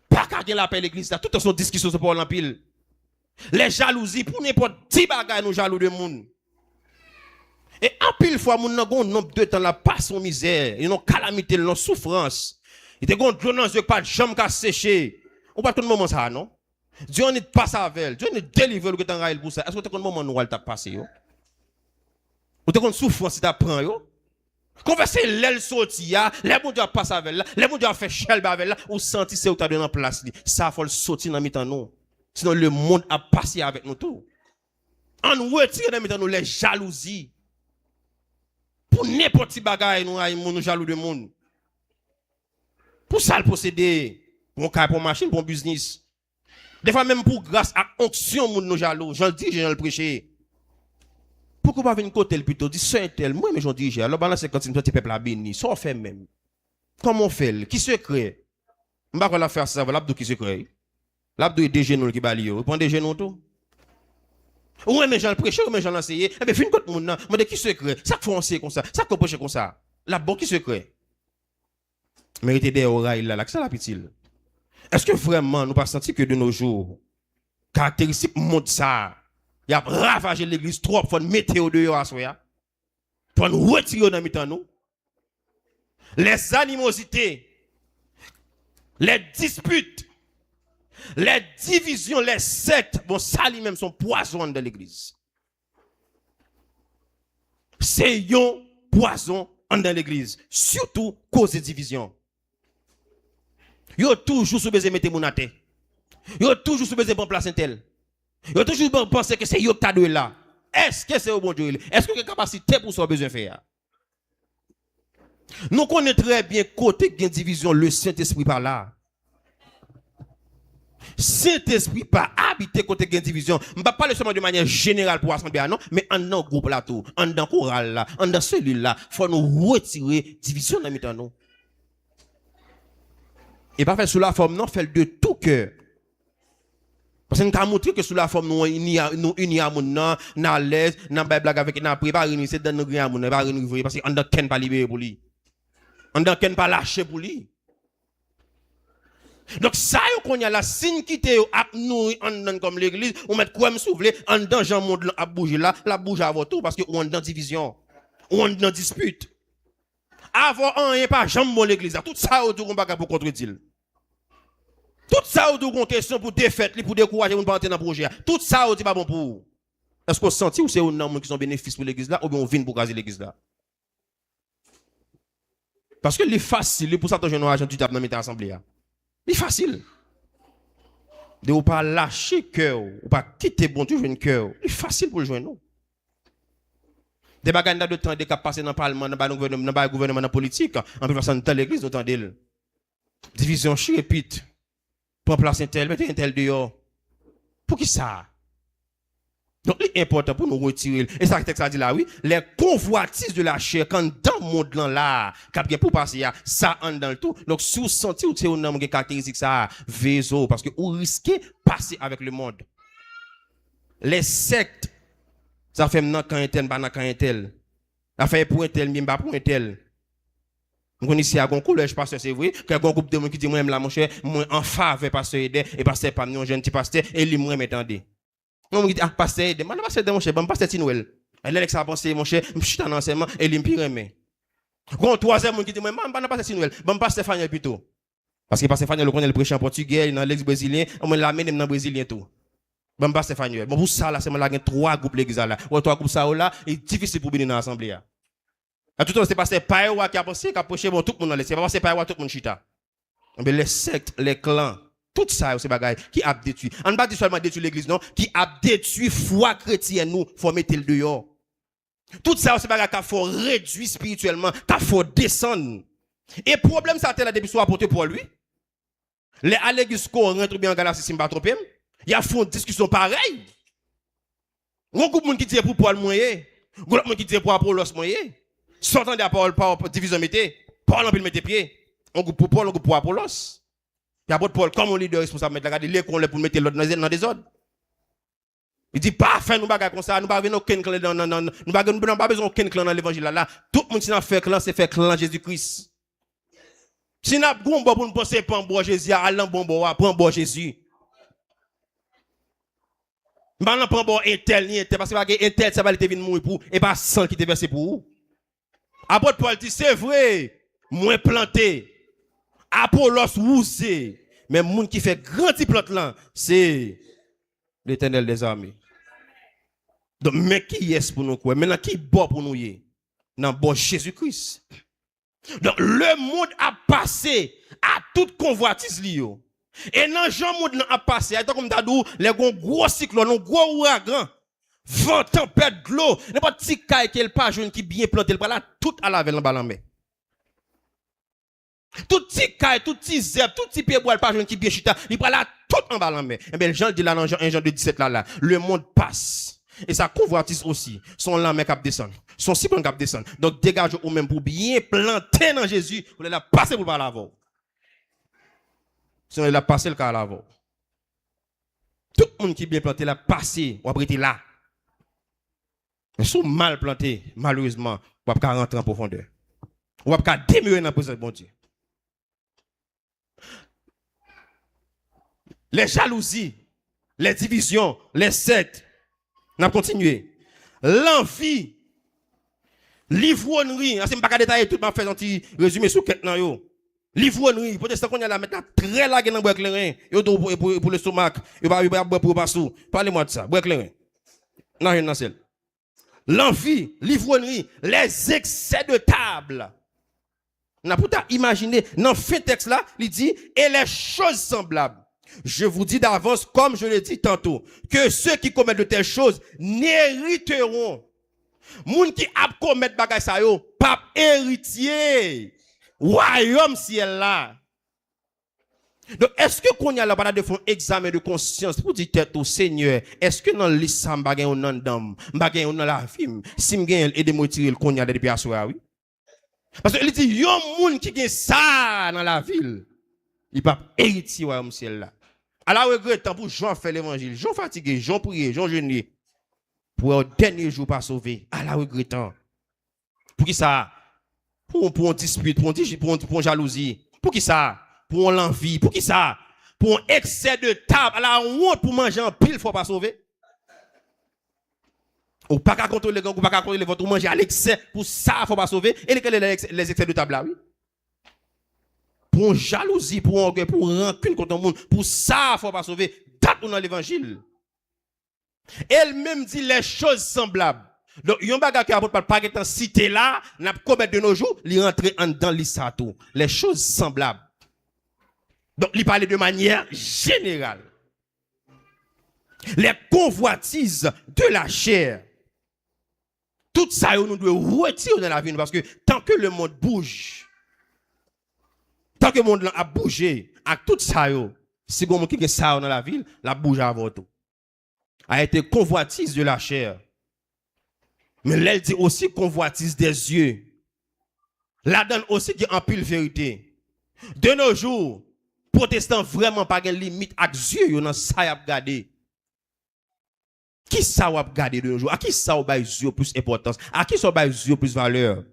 Pas qu'à l'appel l'église là, tout son discussion sur Paul en pile. Les jalousies pour n'importe qui bagaille nous jaloux de monde. Et en pile fois moun nan gon nombre de temps la passe en misère, ils ont calamité, ils ont souffrance. Il te gon donnance de pas de jambe ka sécher. On pas tout le moment ça non. Dieu on est passe avec, Dieu on est délivré le que t'en rail pour ça. Est-ce que tu un moment nous t'a passé yo? Ou te gon souffrance si t'a prend yo? Converser l'aile sorti ya, les bon Dieu passe avec là, les bon Dieu fait chel avec là, ou senti c'est ou t'a donné en place li. Ça faut le sortir dans mi-temps nous. Sinon le monde a passé avec nous tout. On retire dans mi-temps nous les jalousies. Pour n'importe qui bagaille nous jaloux de monde. Pour ça le posséder, pour un pour machine, pour un business. Des fois même pour grâce à onction moun nous jaloux, j'en dis, j'en le prêcher. Pourquoi pas venir côté plutôt dit c'est tel moi mais j'en dis j'ai alors balance quand petit peuple a béni, ça on fait même. Comment on fait? Qui se crée? On va la faire ça, l'abdou qui se crée. L'abdou est des genoux qui bali yo, prend des genoux tout. Ouais, mais j'en prêché, ouais, mais j'en enseigné. Eh bien, fin de monde, mais de qui secret? Ça faut enseigner comme ça. Ça faut prêcher comme ça. La bonne qui secret? Mérité des oreilles là, que ça la petite. Est-ce que vraiment nous pas senti que de nos jours, caractéristique monde ça, il a ravagé l'église trop pour mettre au dehors à soi, pour nous retirer dans mi-temps nous? Les animosités, les disputes, les divisions, les sectes, bon, ça lui-même sont poison de l'église. C'est un poison dans l'église, surtout cause de division. Yo toujours sous besoin mettre mon até. Yo toujours sous besoin prendre place intel. Yo toujours penser que c'est yo qui t'a doué là. Est-ce que c'est au bon Dieu? Est-ce que vous avez capacité pour ça besoin faire? Nous connaissons très bien côté de division le Saint-Esprit par là. Saint-Esprit pas habiter côté de division. Je ne vais pas parler seulement de manière générale pour assembler, non, mais en dans groupe là tout, en dans chorale là, en dans cellule là, faut nous retirer division dans mi-temps nous. Et pas faire sous la forme non, faire de tout cœur. Parce que nous avons montré que sous la forme nous unis à mon nom, dans l'aise, dans la blague avec nous préparer nous c'est dans nous rien mon pas renouveler parce qu'on dans ken pas libérer pour lui. On dans ken pas lâcher pour lui. Donc ça yo qu'on y a la signe qui te nous en comme l'église, on met quoi me souffler en dans Jean monde à bouger là, la bouge avant tout parce que on dans division, on dans dispute. Avant rien pas jamais bon l'église, tout ça autour on pas pour contredire. Tout ça autour une question pour défaite, pour décourager on pas entrer dans projet. Tout ça c'est pas bon pour. Est-ce qu'on senti ou c'est un homme qui sont bénéfice pour l'église là ou bien on vient pour caser l'église là? Parce que les facile pour ça ton jeune agent du tape dans mettre assemblée. C'est facile. De ou pas lâcher cœur, ou pas quitter bon Dieu joindre cœur. C'est facile pour le joindre nous. Des bagages de temps des cap passer dans le parlement, dans le gouvernement, dans la politique, en plus façon dans l'église autant d'elle. Division répète. Prends place un tel, mettez un tel dehors. Pour qui ça? Donc, c'est important pour nous retirer. Et ça, le texte a dit là, oui, les convoitises de la chair, quand dans le monde là, quand pour passer, ça entre dans le tout. Donc, si vous sentez ou c'est un homme qui caractéristique ça, vézo, parce que vous risquez de passer avec le monde. Les sectes, ça fait maintenant quand un tel, quand un tel. Ça fait pour un tel, mais pas pour un tel. Nous ici à un collège, pasteur, c'est vrai, qu'il y a un groupe de monde qui dit, moi, là, mon cher, moi, en faveur, pasteur, et pasteur, pas nous, jeune petit pasteur, et lui, moi, m'étendez. On me dit, ah, pasteur, je ne pasteur, mon cher, je pasteur Tinouel. Elle est ça pensé, mon cher, je suis en enseignement, et il me pire, mais. Quand troisième monde qui dit, moi, je ne pasteur Tinouel, je ne pasteur Faniel plutôt. Parce que pasteur Faniel, le connaît le prêcher en portugais, dans l'ex brésilien, on me l'amène dans le brésilien tout. Je ne pasteur Faniel. Bon, pour ça, là, c'est là, il y a 3 groupes l'église là. Ou 3 groupes ça, là, c'est difficile pour venir dans l'assemblée. À tout le temps, c'est pasteur Païwa qui a pensé, qui a prêché, bon, tout le monde dans les, c'est pas pasteur Païwa, tout le monde chita. Mais les sectes, les clans, tout ça, c'est bagaille qui a détruit. On ne pas seulement détruire l'église, non, qui a détruit foi chrétienne, nous, faut mettre le dehors. Tout ça, c'est bagaille qu'il faut réduire spirituellement, qu'il faut descendre. Et problème, ça a été depuis soit apporté pour lui. Les à l'église, qu'on rentre bien en Galatie, si je ne pas tromper, il y a une discussion pareille. Un groupe de monde qui dit pour Paul moyen, un groupe de monde qui dit pour Apollos moyen. Sortant de la parole par division mettez, Paul en peut mettre pied. On groupe pour Paul, on groupe pour Apollos. Il y a Paul comme leader responsable mettre regarder l'école pour mettre l'autre dans des ordres. Il dit pas faire nous bagarre comme ça, nous pas venir aucun clan nous pas besoin aucun clan dans l'évangile là. Tout le monde qui n'a fait clan c'est fait clan Jésus-Christ. Si n'a bon pour nous penser pas bon Jésus, allons bon prend bon Jésus. Maintenant prend bon un tel parce que un tel ça va venir mourir pour et pas 100 qui te versé pour vous. Apôtre Paul dit, c'est vrai, moins planté. Apollos ousé. Mais le monde qui fait grand plante là, c'est l'Éternel des armées. Donc, mais qui est pour nous quoi? Maintenant, qui est bon pour nous? Non, bon Jésus-Christ. Donc, le monde a passé à toute convoitise liyo. Et dans Jean monde a passé, comme t'as dit, les gros cyclones, les gros ouragans. Vent, tempête, de l'eau, n'importe petit caille qui est pas jaune qui bien planté, le là, tout à la veille dans la mer. Tout petit caille, tout petit zèbre, tout petit pied bois, pas jaune qui bien chita, il là, tout en bas la mer. Et bien, Jean dit là, dans Jean 1 de 17 là, le monde passe. Et ça convoitise aussi. Son lame cap descend. Son cible cap descend. Donc, dégage ou même pour bien planter dans Jésus, vous allez la passer pour par l'avant. Si on l'a passé le cas à l'avant. Tout le monde qui bien planté l'a passé, ou après là. Mais si mal planté, malheureusement, on va pas rentrer en profondeur. On va pas demeurer dans la présence de bon Dieu. Les jalousies, les divisions, les sectes, on a continué. L'envie, l'ivrognerie, c'est pas détailler tout, m'a fait un petit résumé sur quelques nan. L'ivrognerie, protestant qu'on y a la mettre très large dans bois clairin, pour le stomac, il va boire pour passer. Parlez-moi de ça, bois clairin. Non, c'est l'envie, l'ivrognerie, les excès de table. On a pour imaginer dans ce texte là, il dit et les choses semblables. Je vous dis d'avance, comme je l'ai dit tantôt, que ceux qui commettent de telles choses n'hériteront. Moun qui a commettre bagay sa yo, pape héritier. Royaume ciel là. Donc, est-ce que qu'on y a la balade de fond examen de conscience pour dire tête au Seigneur, est-ce que dans l'islam bagay on nan dam, bagay on dans la film, si m'gen et de motirer le qu'on y a depuis assoir oui. Parce que il dit yon moun qui gen ça dans la ville, il pape héritier royaume ciel là. À la regrettant pour Jean faire l'évangile, Jean fatigué, Jean prié, Jean jeûné pour un dernier jour pas sauvé. À la regrettant. Pour qui ça? Pour un dispute, pour une jalousie. Pour qui ça? Pour l'envie. Pour qui ça? Pour un excès de table. À la honte pour manger en pile, faut pas sauver. Ou pas qu'à contrôler les gang, ou pas qu'à contrôler votre manger à l'excès. Pour ça, faut pas sauver. Et les excès de table là, oui? Pour une jalousie, pour un orgueil, pour un rancune contre le monde. Pour ça, faut pas sauver. Date dans l'évangile. Elle-même dit les choses semblables. Donc, yon baga qui a pas être cité là, n'a commettre de nos jours, li rentre dans l'issato. Les choses semblables. Donc, il parlait de manière générale. Les convoitises de la chair. Tout ça, nous devons retirer dans la vie parce que tant que le monde bouge, tant que le monde a bougé, avec tout ça, si vous avez qui ça dans la ville, la bouge avant tout. A été convoitise de la chair. Mais elle dit aussi convoitise des yeux. La donne aussi qui en pile vérité. De nos jours, protestants vraiment pas de limite avec yeux, yon nan ça y a regardé. Qui ça va regarder de nos jours? À qui ça va yeux plus importance? À qui ça va yeux plus valeur?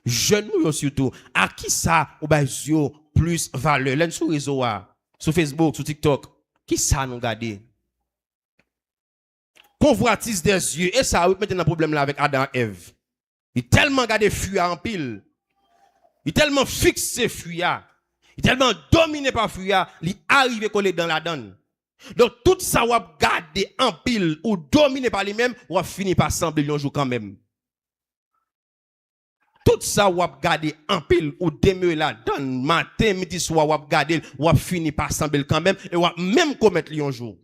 Jeunes surtout. À qui ça va yeux plus valeur? L'un sur réseau sur Facebook, sur TikTok. Qui ça nous regarder? Convoitise des yeux. Et ça, maintenant, un problème là avec Adam et Ève. Il tellement gardé fuya en pile. Il tellement fixé fuya. Il tellement dominé par fuya. Il arrive collé dans la donne. Donc, tout ça, ou gardé en pile ou dominé par lui-même, ou fini par sembler un jour quand même. Tout ça, ou gardé en pile ou demeurer la donne. Matin, midi, soir, ou gardé, ou fini par sembler quand même. Et ou même commettre un jour.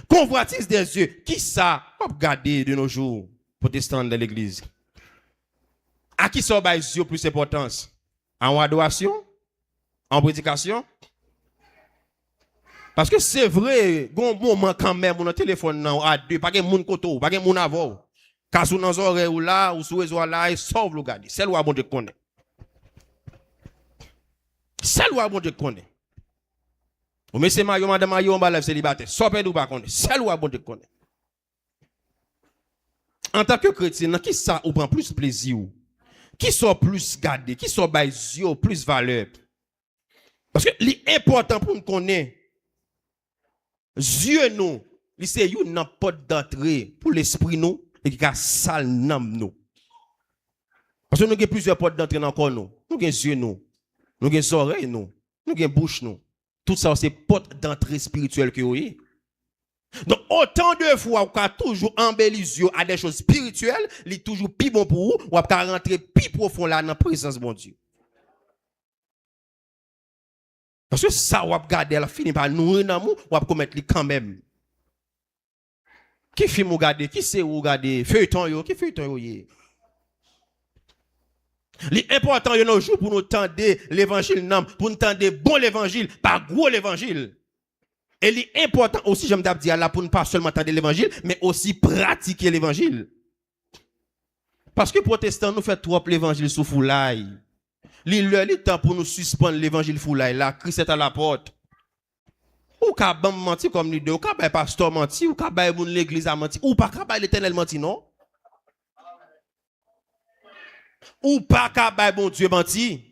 Convoitise des yeux. Qui ça va garder de nos jours, protestants de l'église? À qui ça va yeux plus importance? En adoration? En prédication? Parce que c'est vrai, bon moment quand même, mon téléphone à deux, pas de moun koto, pas de moun avant. Quand sous nos oreilles ou là, ou sous les oreilles là, et sauve le garder. C'est loi bon de connaître. C'est loi bon de connaître. Ou monsieur Mario, madame Mario, on va lève célibataire. Sopé ou pas connaître. C'est loi bon de connaître. En tant que chrétien, qui ça ou prend plus plaisir? Qui sont plus gardé? Qui sont baisés plus valeur? Parce que l'important pour nous connaître, Dieu nous, c'est une porte d'entrée pour l'esprit nous et qui a sale nam nous. Parce que nous avons plusieurs portes d'entrée dans le corps nous. Nous avons yeux nous, nous avons oreilles nous, nous avons bouche nous. Tout ça c'est porte d'entrée spirituelle que vous avez. Donc autant de fois qu'on a toujours embelli les yeux à des choses spirituelles, il est toujours plus bon pour vous, ou à rentrer plus profond là dans la présence de mon Dieu. Parce que ça, on va garder, elle finit par nourrir dans nous, on va commettre quand même. Qui film ou garder, qui c'est ou garder, feuilleton yo, qui feuilleton yo. L'important yo nos jours pour nous tendre l'évangile, pour nous tendre bon l'évangile, pas gros l'évangile. Et l'important aussi, j'aime dire là, pour ne pas seulement tendre l'évangile, mais aussi pratiquer l'évangile. Parce que protestants nous fait trop l'évangile sous foulaille. Il est temps pour nous suspendre l'évangile foulaille là, Christ est à la porte. Ou ka bam menti comme leader, ou ka bay pasteur menti, ou ka bay moun l'église a menti, ou pas ka bay l'éternel menti, non? Ou pas ka bay bon Dieu menti.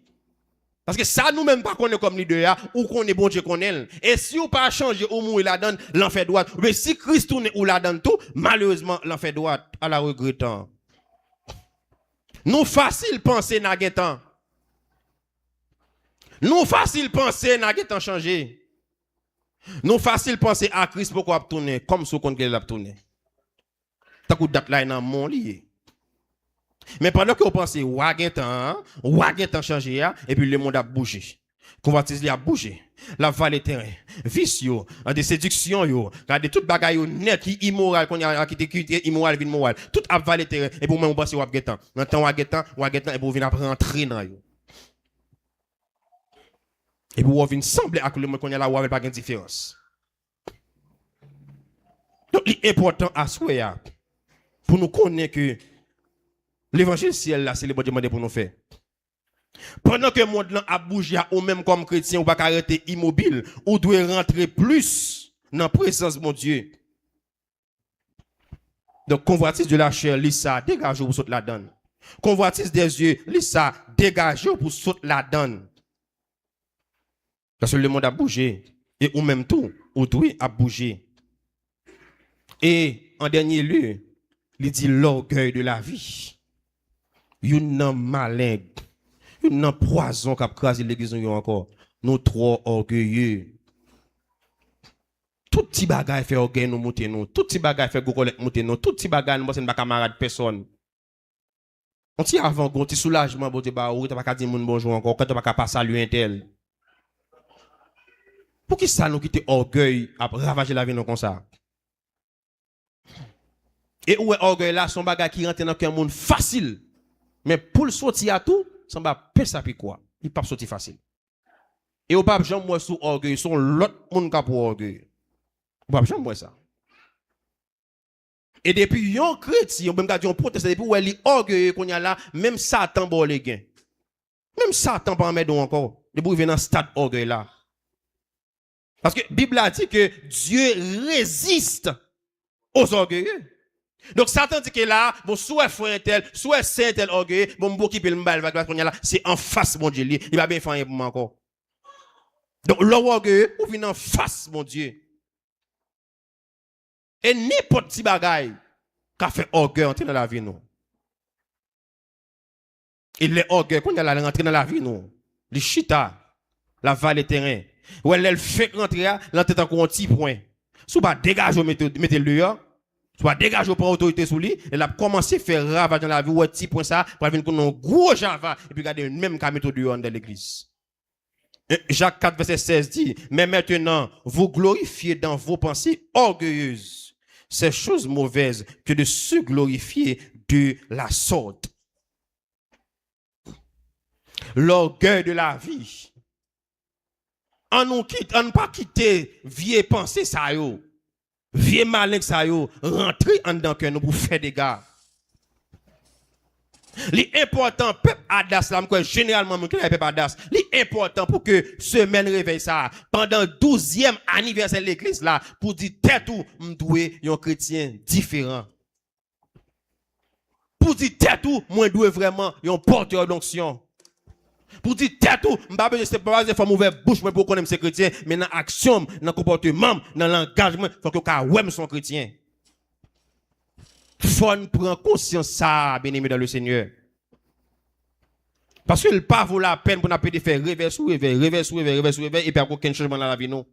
Parce que ça nous-mêmes pas connaît comme leader, ou qu'on est bon Dieu connaît. Et si ou pas changer ou mourir la donne, l'en fait droite. Mais si Christ tourne ou la donne tout, malheureusement, l'en fait droite, à la regrettant. Nous facile penser n'a temps. Nous facile penser n'a temps changer. Nous facile penser à Christ pourquoi tourner comme ce qu'on a tourné. Tant que date là dans mon lié. Mais pendant que vous pensez ouagen temps changer et puis le monde a bougé. Convoitise a bougé. La vallée terrain, vicieux, des séductions yo, regardez toute bagaille net qui immoral qu'on a qui immoral vin moral. Tout a vallée terrain et pour moi on pense ouagen temps. Dans temps ouagen temps et pour venir rentrer dans yo. Et pour venir sembler à que le monde qu'on a là ou pas de différence. Donc l'important à souhaiter pour nous connaître que l'évangile ciel là c'est le bon Dieu pour nous faire. Pendant que le monde a bougé ou même comme chrétien ou pas arrêter immobile ou doit rentrer plus dans la présence de mon Dieu. Donc convoitise de la chair, lisa dégage pour sauter la donne. Convoitise des yeux, lisa dégage pour sauter la donne. Parce que le monde a bougé et ou même tout ou doit a bougé. Et en dernier lieu, il dit l'orgueil de la vie. Yon nan malin, yon nan poison qui a crasé l'église encore. Nous trop orgueilleux. Tout petit bagay fait orgueil nous monter nous, tout petit bagay fait gokolek monter nous, tout petit bagay nous pas camarade personne. On ti avant gon ti soulagement bon Dieu ba ou t'as pas dire moun bonjour encore quand t'as pas saluer un tel. Pour qui ça nous quitter orgueil à ravager la vie nous comme ça? Et où est orgueil là son bagay qui rentre dans un monde facile. Mais pour le sortir à tout, ça va pas ça puis quoi? Il pas sortir facile. Et au pape Jean moi sous orgueil, son l'autre monde qui pour orgueil. Au pape Jean moi ça. Et depuis yon chrétien, même quand on proteste depuis où elle est orgueilleux qu'on y a là, même Satan bon les gains. Même Satan pas en mettre encore. Depuis venir dans stade orgueil là. Parce que la Bible a dit que Dieu résiste aux orgueilleux. Donc Satan dit que là, bon soit frère tel, soit saint tel orgueilleux, bon qui peut le balle qu'on y a là, c'est en face mon Dieu, il va bien faire pour moi encore. Donc l'orgueilleux ou vient en face mon Dieu. Et n'importe petit bagaille qu'a fait orgueil entrer dans la vie nous. Et les orgueils qu'on y a là rentrer dans la vie nous, les chita, la vallée terrain. Ou elle fait rentrer l'entête encore un petit point. Sous pas dégager mettez le soit dégager pour autorité sous lui et a commencé à faire ravage dans la vie ou un petit point ça pour venir un gros java et puis garder même cas méthode dans l'église. Jacques 4 verset 16 dit mais maintenant vous glorifiez dans vos pensées orgueilleuses ces choses mauvaises que de se glorifier de la sorte. L'orgueil de la vie. On ne pas quitter vieille pensée ça yo. Vieux malin ça yo, rentrer en dedans que nous pour faire des gars. L'important peuple Adas là, quoi généralement mon peuple Adas, l'important pour que semaine réveil ça pendant 12e anniversaire de l'église là pour dire tête tout m'doué un chrétien différent. Pour dire tête tout moi doué vraiment un porteur d'onction. Pour dire tête tout, m'pas besoin c'est pas faut ouvrir bouche pour connaître ces chrétiens, mais dans action, dans comportement, dans l'engagement, faut que ka ouais son chrétien. Faut prendre conscience ça, bien-aimé dans le Seigneur. Parce que le pas vaut la peine pour n'a pas faire réveil et puis aucun changement dans la vie nous.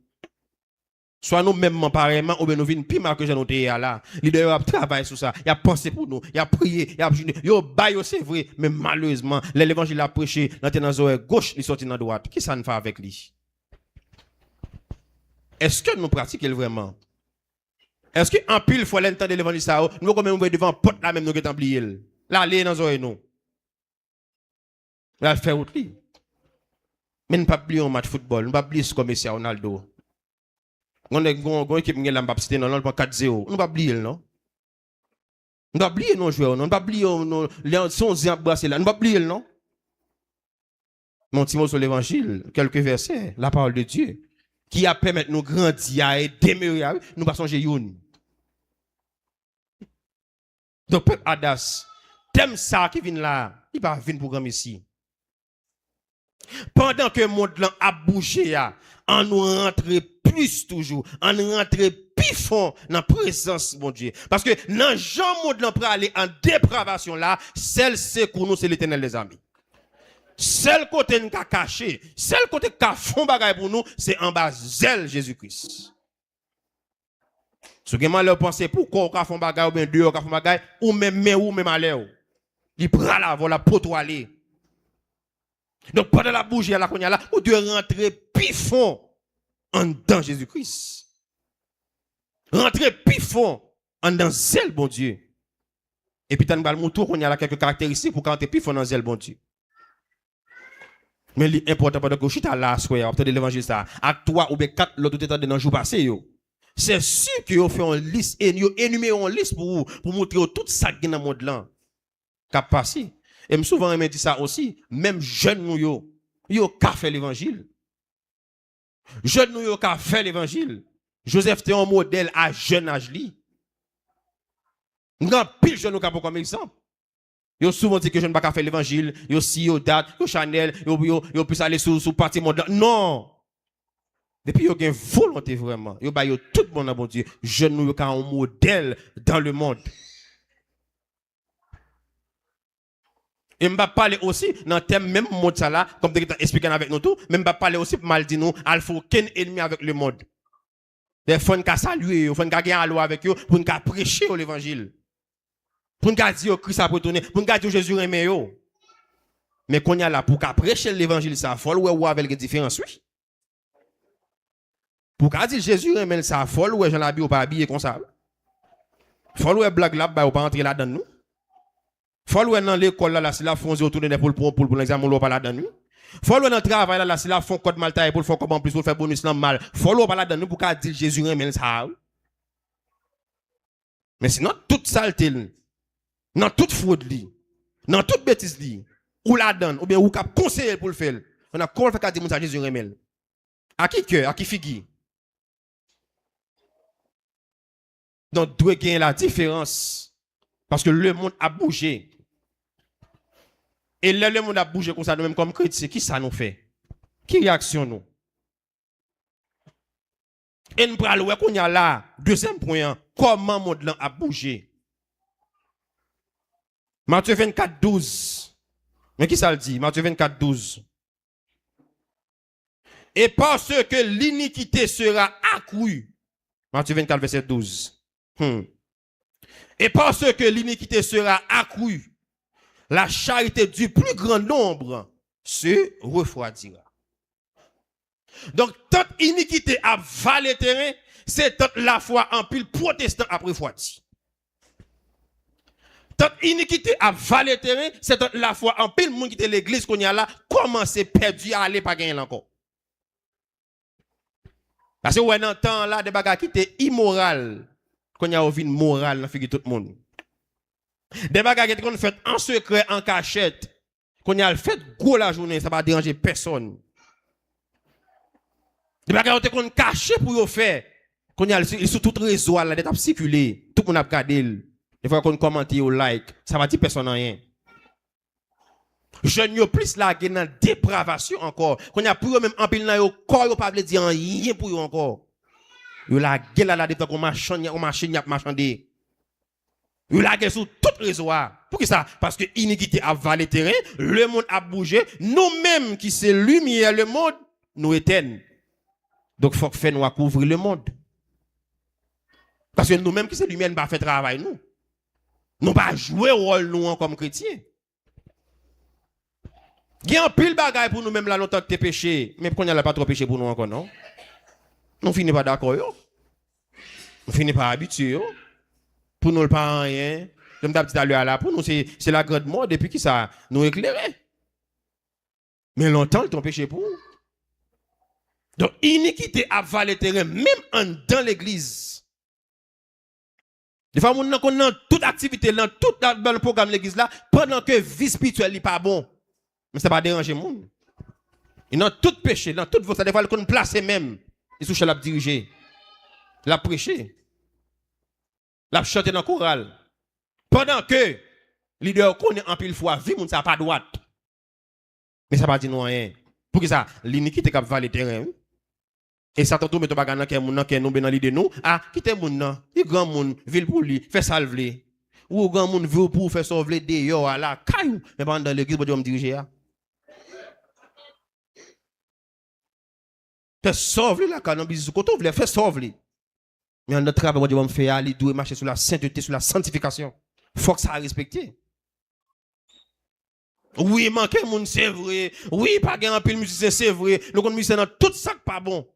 Soit nous mêmes pareillement ou bien nous vinn plus mal que j'ai noté là. Leader a travaillé sur ça, il a pensé pour nous, il a prié, il a yo bail c'est vrai, mais malheureusement l'évangile a prêché dans oreille gauche, il sorti dans droite. Qui ça ne fait avec lui? Est-ce que nous pratiquons vraiment? Est-ce que en pile fois l'entendre l'évangile ça, nous comme nous devant porte là même nous qui oublié. Là aller dans oreille nous. Là faire autre li. Mais ne pas oublier un match football, ne pas oublier ce commercial Ronaldo. On est gon équipe qui l'a pas cité non 4-0. On pas oublier non. On pas oublier non joueur, on pas oublier les son brasser là, on pas oublier non. Mon petit mot sur l'évangile, quelques versets, la parole de Dieu. qui a permis de nous grandir et demeurer, nous pas songer youn. Donc, peuple Adas, thème ça qui vient là, il va venir pour grand ici. Pendant que le monde a bougé, on nous rentre plus toujours, on nous rentre plus fond dans la présence de mon Dieu. Parce que dans Jean monde pour aller en dépravation là, celle c'est pour nous, c'est l'éternel les amis. Seul côté nous caché, seul côté qui font bagaille pour nous, c'est en bas zèle Jésus-Christ. Ce que moi leur penser pourquoi on font bagaille ou bien deux on font bagaille ou même aller. Il prend la voilà pour toi aller. Donc pendant la bougie à la konya là, ou de rentrer pifon en dans Jésus-Christ. Rentrer pifon en dans zèle bon Dieu. Et puis t'as nous montrer qu'on y a là quelques caractéristiques pour rentrer pifon dans zèle bon Dieu. Mais l'important pendant que je suis là soir, de l'évangile ça, à 3 ou bien 4 l'autre temps dans jour passé yo. C'est sûr que vous fait une liste et vous énumérez une liste pour montrer tout ça qui est dans le monde là. Cap passé. Et souvent, on me dit ça aussi, même jeunes nous yo ka fait l'évangile. Jeunes nous yo ka fait l'évangile. Joseph était un modèle à jeune âge li. Grand pile jeune nous ka pour comme exemple. Yo souvent dit que je ne pas ka faire l'évangile, yo si yo date, yo Chanel, yo puisse aller sous parti monde. Non. Depuis yo gen volonté vraiment. Yo ba yo tout bon dans bon Dieu. Jeunes nous yo ka un modèle dans le monde. Et je vais parler aussi, dans le thème même monde ça là, comme tu as expliqué avec nous tout, mais je vais parler aussi pour mal dire nous, il faut qu'un ennemi avec le monde. Il faut qu'on salue, il faut qu'on gagner à l'eau avec eux, pour qu'on prêcher l'évangile. Pour qu'on dire que Christ a retourné, pour qu'on dire que Jésus aimé eux. Mais qu'on y a là, pour qu'on prêcher l'évangile, ça faut ou avec les différences, oui. Pour qu'on dire Jésus aimé ça, faut ou Jean l'habille ou pas habillé comme ça. Faut ou blague là, ou pas entrer là-dedans nous. Faut ou dans l'école là, si la font autour de pour l'examen ou pas là-dedans. Faut ou dans le travail là, si la font code mal taille pour faire comme en plus pour faire bonus là mal. Faut ou pas là-dedans pour qu'a dire Jésus aime ça. Mais sinon toute saleté, dans toute fraude li, dans toute bêtise li, ou la donne ou bien ou cap conseiller pour le faire. On a comment faire qu'a dire ça Jésus aime. À qui cœur, à qui figure. Donc doit gagner la différence parce que le monde a bougé. Et là, le monde a bougé comme ça, nous-mêmes comme chrétiens, qui ça nous fait? Qui réaction nous? Et nous prenons le qu'on y a là, deuxième point, comment le monde a bougé? Matthieu 24, 12. Mais qui ça le dit? Matthieu 24, 12. Et parce que l'iniquité sera accrue. Matthieu 24, verset 12. Et parce que l'iniquité sera accrue, la charité du plus grand nombre se refroidira. Donc, toute iniquité a valé terrain, c'est toute la foi en pile protestant a refroidi. Toute iniquité a valé terrain, c'est toute la foi en pile monde qui était l'église qu'on y a là, commence perdu à aller pas gagner encore. Parce que ouais, dans le temps là, des bagages qui étaient immoral, qu'on y a une morale dans la figure de tout le monde. Des bagages qu'on fait en secret, en cachette, qu'on y a fait gros la journée, ça va déranger personne. Des bagages qu'on caché pour y faire, qu'on y a sur tout réseau là, d'étape circuler, tout le monde a regardé. Des fois qu'on commente ou like, ça va dire personne rien. Je n'y plus là dans la dépravation encore. Qu'on y a pour eux même en pile dans yo corps, yo pas dire rien pour eux encore. Yo la gueule là des fois qu'on machine y a marchander. Yo la gueule sur tout réseau. Pour qui ça? Parce que iniquité a valé terrain, le monde a bougé, nous-mêmes qui c'est lumière le monde, nous éteignent. Donc faut faire nous couvrir le monde. Parce que nous-mêmes qui c'est lumière, nous pas faire travail nous. Nous pas jouer rôle nous comme chrétiens. Il y a un pile bagaille pour nous-mêmes là longtemps que t'es péché, mais qu'on y a pas trop péché pour nous encore non. Nous finissons pas d'accord yo. Nous finissons pas habitués yo. Pour nous le pas rien. Comme d'habitude à l'heure là pour nous c'est la grande mort depuis qui ça nous éclairer. Mais longtemps le ton péché pour nous. Donc iniquité a valé terrain même dans l'église. Des fois on a toute activité dans tout dans le programme de l'église là pendant que vie spirituelle n'est pas bon. Mais ça va déranger le monde. Et dans tout péché, dans toute voie, ça des fois qu'on place même. Et sous l'a dirigé, l'a prêché, l'a chanté dans le choral. Pendant que leader connaît en pile fois, vie moun ça pas droite. Mais ça pas dit non rien. Pour que ça, l'iniquité cap va le terrain. Et ça tantôt met ton bagage dans quel moun nan nous dans l'idée nous, ah quitter moun nan, il grand moun, ville pour lui, fait salver. Ou grand moun veut pour faire sauver dehors à la caillou, mais pendant dans l'église, bon Dieu me diriger là. Fais sauver la caillou dans bisou côté veut faire sauver. Mais en notre travail, bon Dieu va me faire aller doit marcher sur la sainteté, sur la sanctification. Faut que ça respecter. Oui, manquer moun c'est vrai. Oui, pas gagner un pile musicien c'est vrai. Le compte musicien dans tout ça pas bon.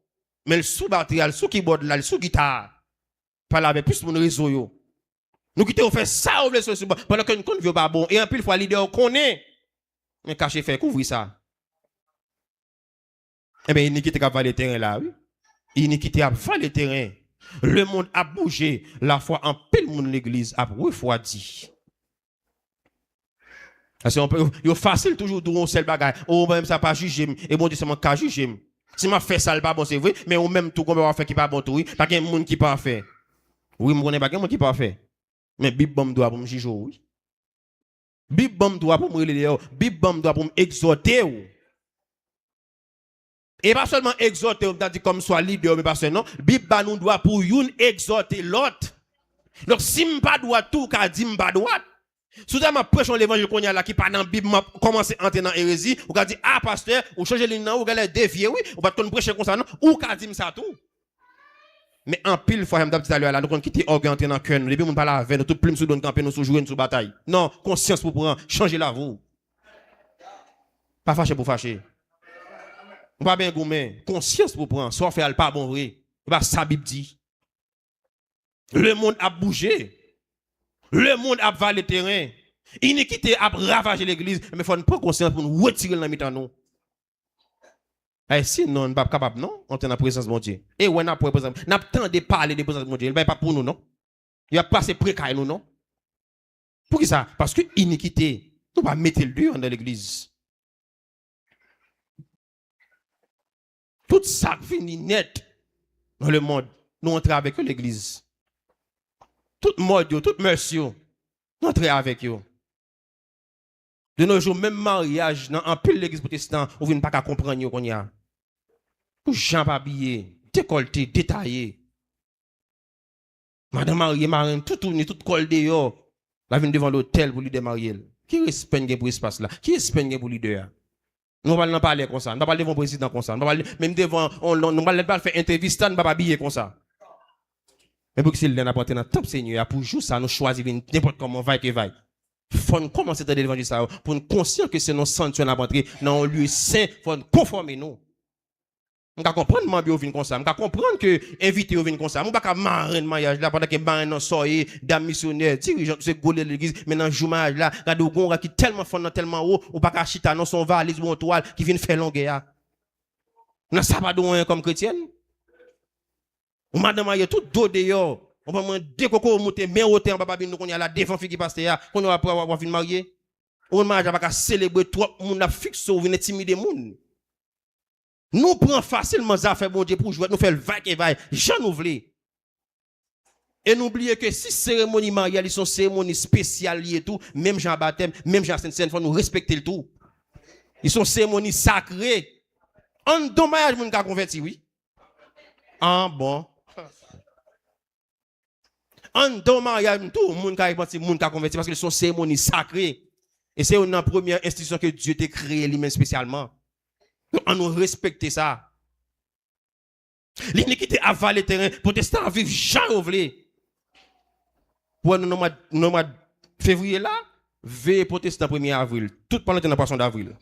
Mais le sous batterie, le sous keyboard là, le sous guitare. Pas là avec plus mon réseau yo. Nous quitter on fait ça on veut sur pendant que nous ne pas bon et un pile fois leader connaît. Mais cacher fait couvrir ça. Eh bien, iniquité a valer le terrain là, oui. Iniquité a valer le terrain. Le monde a bougé. La foi en pile monde l'église a refroidi. Parce que c'est facile toujours de un seul bagage. Oh, même ça pas juger. Et bon Dieu, c'est mon cas juger. Si m'a fait ça, pas bon, c'est vrai. Mais au même tout, comme on va faire qui pas bon tout, oui. Pas qu'il y a un monde qui pas fait. Oui, je connais pas qu'il y a un monde qui pas fait. Mais Bib Bam doit pour me juger, oui. Bib Bam doit pour me relayer. Bib Bam doit pour me exhorter. Et pas seulement exhorter, on dit comme soit leader, mais pas seulement. Bib Bam nous doit pour une exhorter l'autre. Donc, si je pas droit tout, qu'a dit je pas droit. Soudain, ma prêche l'évangile qu'on y a là, qui pas dans la Bible, m'a commencé à entrer dans l'hérésie, ou qu'a dit, ah, pasteur, ou changer les noms, ou qu'a dévier, oui, ou pas qu'on prêcher comme ça, non, ou qu'a dit ça tout. Mais en pile, fois, je me dit à l'heure, là, nous avons quitté orgueil entrer dans le cœur, depuis, on parle avec nous, tout plume sous donne camper, nous sous jouer, sous bataille. Non, conscience pour prendre, changer la vous. Pas fâché pour fâcher. On pas bien gourmet, conscience pour prendre, soit faire pas bon vrai. Bah, ça, Bible dit. Le monde a bougé. Le monde a valé le terrain. Iniquité a ravagé l'église. Mais il faut prendre conscience pour nous retirer dans la mi-temps. Non. Et sinon, on n'est pas capable, non? On est dans la présence de mon Dieu. Et on a pour présence. On a tant de parler de la présence de mon Dieu. Il n'est pas pour nous, non? Il a passé précaire, nous, non? Pour qui ça? Parce que iniquité, nous ne pas mettre le dur dans l'église. Tout ça finit net dans le monde. Nous entrons avec l'église. Tout mode, tout merci, nous entrons avec eux. De nos jours, même mariage, dans un peu l'église protestante, on ne peut pas comprendre qu'on y a. Pour gens habillés, décolletés, détaillés. Madame mariée, marraine, tout tourné, tout collé dehors. La vient devant l'hôtel pour lui démarier. Qui respecte pour l'espace là? Qui respecte pour leader? Nous ne parler comme ça. Nous ne parlons pas devant le président comme ça. Même devant, nous ne parlons pas faire interview, nous ne pas habiller comme ça. Mais pour que si l'on a porté dans le top Seigneur, pour jouer ça, nous choisir n'importe comment, vaille que vaille. Il faut commencer à l'évangile ça, pour nous conscient que c'est nos sanctuaires à rentrer dans un lieu saint, il faut nous conformer nous. On va comprendre que je viens comme ça. On va comprendre que invité vient comme ça. On va pas marrer de mariage là pendant que marrer dans soirée, dame missionnaire, dirigeant c'est golé l'église, maintenant joumage là, regarde au gon qui tellement fond tellement haut, on pas ka chita dans son valise ou en toile qui vient faire longueur. On ça pas de comme chrétienne. On madame marié tout dos dehors. On va me décoco monter mais hauteur en papa nous qu'on y a la défense qui passe là, qu'on va pour avoir fin marié. On mariage pas célébrer trop monde a fixé ou venir intimider monde. Nous prenons facilement ça fait bon Dieu pour jouer, nous faire le vague et vague, j'en ouvre. Et n'oubliez que si cérémonie mariale, ils sont cérémonies spéciales et tout, même Jean baptême, même Jean Sainte-Seine, il faut nous respecter le tout. Ils sont cérémonies sacrées. En dommage, mon gars converti, oui. Ah bon. En dommage, tout le monde qui converti parce que ce sont cérémonies sacrées. Et c'est une première institution que Dieu t'a créée lui-même spécialement. On nous respecte ça. L'iniquité avale le terrain. Protestants vivent jamais ouvré. Pour nous, le mois de février là, veille protestant 1er avril. Tout pendant le poisson d'avril.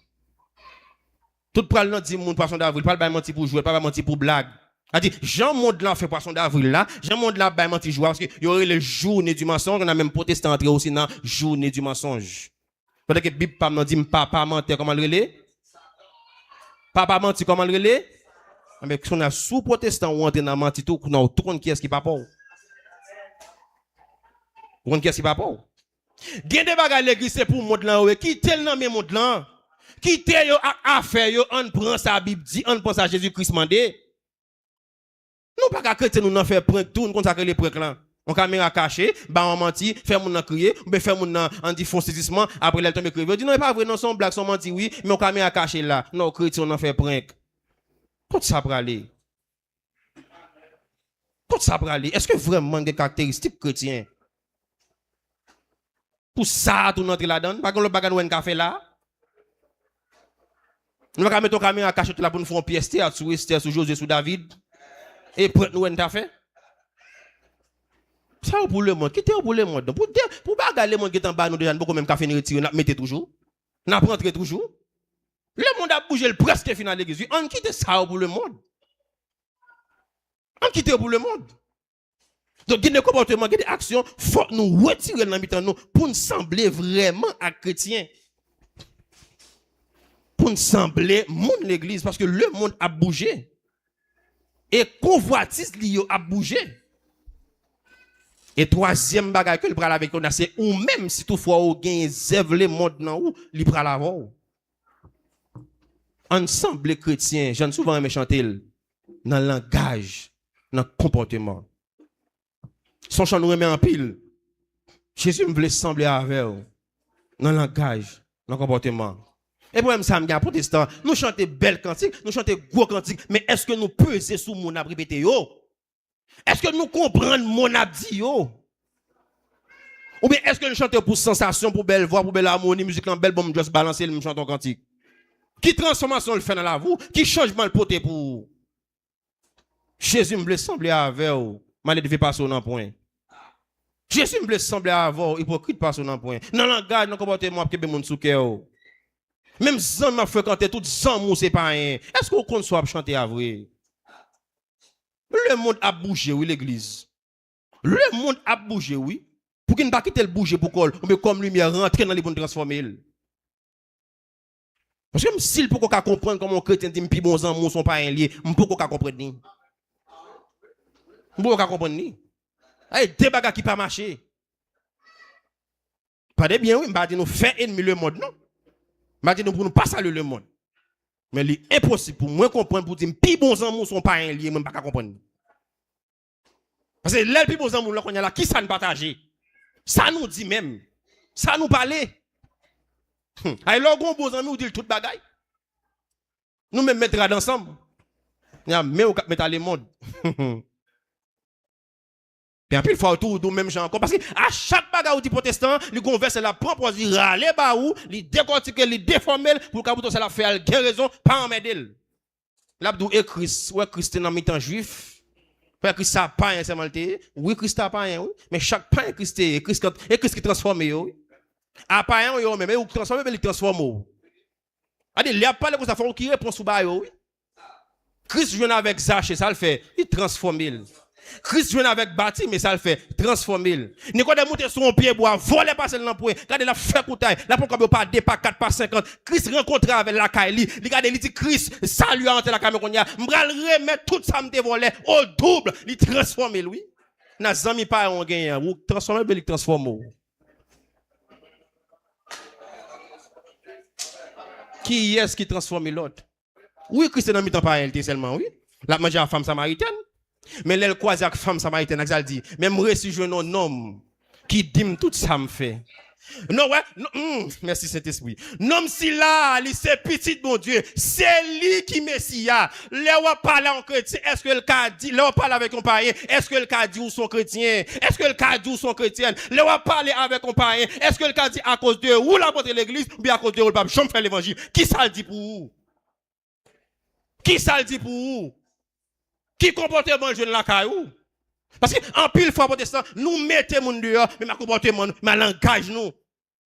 Tout pendant le 10 moun poisson d'avril. Pas le mentir pour jouer, pas le mentir pour blague. A dit, Jean monde là fait poisson d'avril là. Jean monde là ba mentir jouer parce que y aurait le journée du mensonge. On a même protestant entré aussi dans journée du mensonge. Peut-être que Bible pas me dit papa mentir comment le relais. Papa menti comment le relais? Mais si on a sous protestant ou on a menti tout, on a tout qui est-ce qui pas pour. On qui est-ce qui pas pour. Gen de bagay l'église c'est pour monde là qui tel nan men monde là. Qui tel yo affaire yo on prend sa Bible dit, on prend ça Jésus-Christ mandé. Nous pas qu'à chrétien nous n'en fait prank tout, nous consacrer les prank là. On caméra cachée, bah on menti, fait mon nan crier, ou bien fait mon nan en dit fond saisissement, après elle tombe crier. Dit non, pas vrai, non, son blague, son menti, oui, mais on caméra cachée là. Non, chrétien on en fait prank. Quand ça pour aller? Quand ça pour aller? Est-ce que vraiment des caractéristiques chrétiennes? Pour ça, tout notre là-dedans, pas qu'on le bagarre ou un café là. Nous va mettre ton caméra cachée là pour nous faire une pièce théâtre sur Esther, sur José, sur David. Et prête nous un café. Ça pour le monde, qui était pour le monde. Pour bagarre le monde qui est en bas nous déjà beaucoup même café nous retirer, n'a mettez toujours. N'a prendre toujours. Le monde a bougé le presque final de l'église. On quitte ça pour le monde. On quitte pour le monde. Donc, il y a des comportements, il y a des actions, il faut nous retirer dans le nous pour nous sembler vraiment à chrétiens. Pour nous sembler monde l'église, parce que le monde a bougé. Et convoitise a bougé. Et troisième bagage que le pral avec nous, c'est ou même si toutefois ou gagne zève le monde dans où, il pral avoir. Ensemble chrétien, j'en souvent aimé chanter dans le langage, dans le comportement. Son chant nous remet en pile. Jésus me voulait sembler avec vous. Dans le langage, dans le comportement. Et pour même ça, me protestant, nous chantons belles cantiques, nous chantons gros cantiques, mais est-ce que nous pesons sous mon abri répété yo? Est-ce que nous comprenons mon abdi yo? Ou bien est-ce que nous chantons pour sensation, pour belle voix, pour belle harmonie, musique en belle bombe, juste balancer le chanton cantique? Qui transformation le fait dans la vie? Qui changement le poté pour? Jésus me voulait sembler avec vous. Malade devait passer au point. Jésus me voulait sembler avec hypocrite passer au point. Dans le langage, dans le comportement, que mon souke. Même si m'a fréquenté tout sans c'est pas rien. Est-ce qu'on compte soit chanter à vrai? Le monde a bougé, oui, l'église. Le monde a bougé, oui. Pour qu'il ne pas quitter le bouger pour qu'on, mais comme lumière rentrer dans les bonnes transformer. Parce que s'il peut qu'on comprendre comment un chrétien dit que bon amours sont pas un lié, on peut qu'on comprendre ni. On peut qu'on comprendre ni. Ay des bagages qui pas marcher. Pas de bien oui, on va dire nous faire ennemi le monde non. On va dire nous pour nous pas saluer le monde. Mais il est impossible pour moi comprendre pour dire que bon amours sont pas un lié, moi pas comprendre. Parce que les plus bons amours là qu'on y a là qui ça nous partager. Ça nous dit même. Ça nous parler. Alors, on bon amis, on dit tout bagaille. Nous même mettre ensemble. Mais on mettre le monde. Puis après, il faut tout nous même gens encore. Parce que à chaque bagaille du protestant, il converse la propre, il râle, il décortique, il déforme, pour que ça la fait guérison, pas en m'aider. L'abdou et Christ, ouais, Christ est dans mi-temps juif. Parce que ça pas un c'est oui, Christ a pas un, oui. Mais chaque pain est Christ et Christ qui transforme, oui. A pas un, yo, mais ou transforme, mais il transforme. Il n'y a pas de ça, qui répond sous bas, oui. Christ vient avec Zaché, ça le fait, il transforme. Christ vient avec bâti, mais ça le fait, transforme. Nicodème monte sur un pied bois, voler passer dans le point, regardez la fait coutaille, la pour comme pas 2 pas 4 pas 50. Christ rencontre avec la Kaili, regardez, il dit Christ, salut entre la caméra, m'bral remettre tout ça me volé au double, il transforme lui. N'a zami pas on gagne, ou transformer, il transforme. Qui est-ce qui transforme l'autre? Oui, Christ est dans mi-temps pas elle seulement, oui. La manger à femme samaritaine. Mais l'elle croise avec femme samaritaine, elle dit, même reçu je un homme qui dit tout ça me fait. Non, ouais, non, merci Saint-Esprit. Non, si là, c'est petit, mon Dieu, c'est lui qui messia. Là, on parle en chrétien, est-ce que le cas dit, là, on parle avec un païen, est-ce que le cas dit où sont chrétiens? Est-ce que le cas dit où sont chrétiennes? Là, on parle avec un païen, est-ce que le cas dit à cause de où la porte de l'église, ou bien à cause de où le pape, je me fais l'évangile? Qui ça le dit pour vous? Qui ça le dit pour vous? Qui comportement le jeune la caillou? Parce qu'en pile fois protestant, nous mettons mon dehors, mais ma comportement, ma langage nous.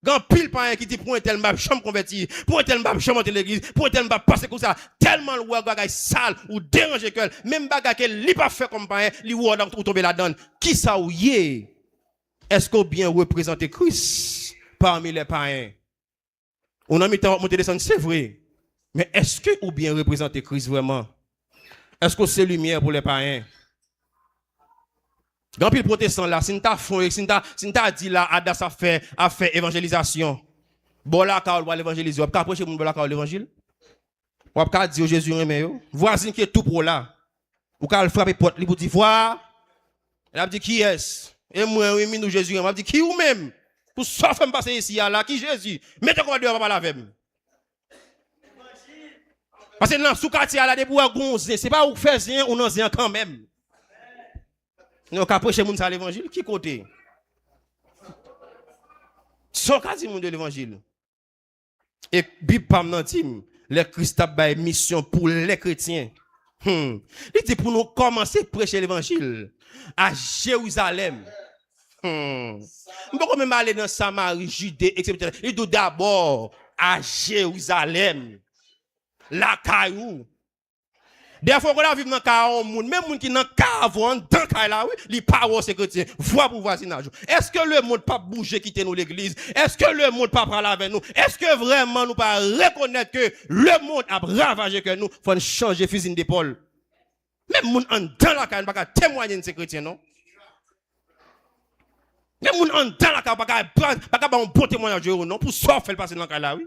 Quand pile pas qui dit pour un tel m'a chambre converti, pour un tel m'a chambre de l'église, pour un tel m'a passer comme ça, tellement le bagage sale ou déranger que même bagage qu'elle li pas fait comme païen, li ou dans tomber là-dedans. Qui ça ou yé? Est-ce qu'on bien représenter Christ parmi les païens? On a mis temps monter descendre, c'est vrai. Mais est-ce que ou bien représenter Christ vraiment? Est-ce que c'est lumière pour les païens? Quand il protestant là, si t'as dit là, Adas a fait évangélisation. Bon là, quand on va l'évangéliser, on va approcher mon bon là, quand l'évangile. On va dire Jésus remet yo. Voisin qui est tout pour là. Ou quand elle frappe porte, il dit voir. Elle a dit qui est-ce? Et moi, oui, nous Jésus, elle m'a dit qui ou même? Pour ça, faire me passer ici, là, qui Jésus? Mettez quoi dehors, pas avec moi. Parce que dans sous quartier là des bois gonzé, c'est pas où faire rien ou non rien quand même. Nous ka prêcher moun ça l'évangile qui côté? Son ka di moun de l'évangile. Et Bible pas nan tim, les Christ a bay mission pour les chrétiens. Il dit pour nous commencer à prêcher l'évangile à Jérusalem. On peut même aller dans Samarie, Judée, etc. Il dit d'abord à Jérusalem. La caillou. Des fois, on a vivre dans le cas monde, même monde qui dans le cas dans le cas là, oui, les paroles c'est chrétien, voix pour voisinage. Est-ce que le monde pas bouger quitter nous l'église? Est-ce que le monde pas parler avec nous? Est-ce que vraiment nous pas reconnaître que le monde a ravagé que nous? Faut changer fusil d'épaule. Même monde en dans la caille pas témoigner de ces chrétiens non? Même monde en dans la caille pas un bon témoignage non pour ça faire passer dans le cas là, oui.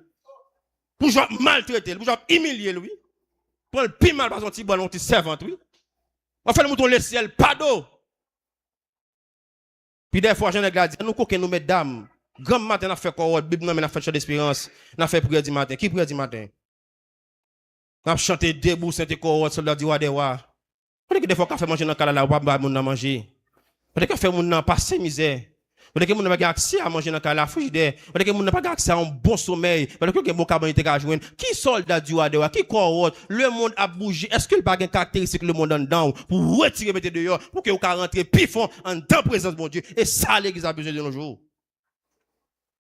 Pour jouer maltraiter, pour jouer humilier lui. Pour le plus mal par son petit ballon, petit servante, oui. On fait le mouton le ciel, pas d'eau. Puis des fois, j'en ai dit, nous coquons, nous mesdames, grand matin, on a fait quoi? Bible, on a fait chant d'espérance, on a fait prière du matin. Qui prière du matin? On a chanté debout, Saint-École, soldat du roi des rois. Peut-être que des fois, on a fait manger dans le calala, on a manger. Peut-être qu'on fait mon passer misère. Peut-être que mon n'a pas accès à manger dans la frigidaire. Peut-être que mon n'a pas accès à un bon sommeil. Peut-être que mon cabane était à joindre. Qui soldat du roi de roi? Qui corps? Le monde a bougé. Est-ce que le bagage caractéristique le monde en dedans pour retirer mettre dehors pour que vous rentrez pifon en dans présence de mon Dieu? Et ça l'église a besoin de nos jours.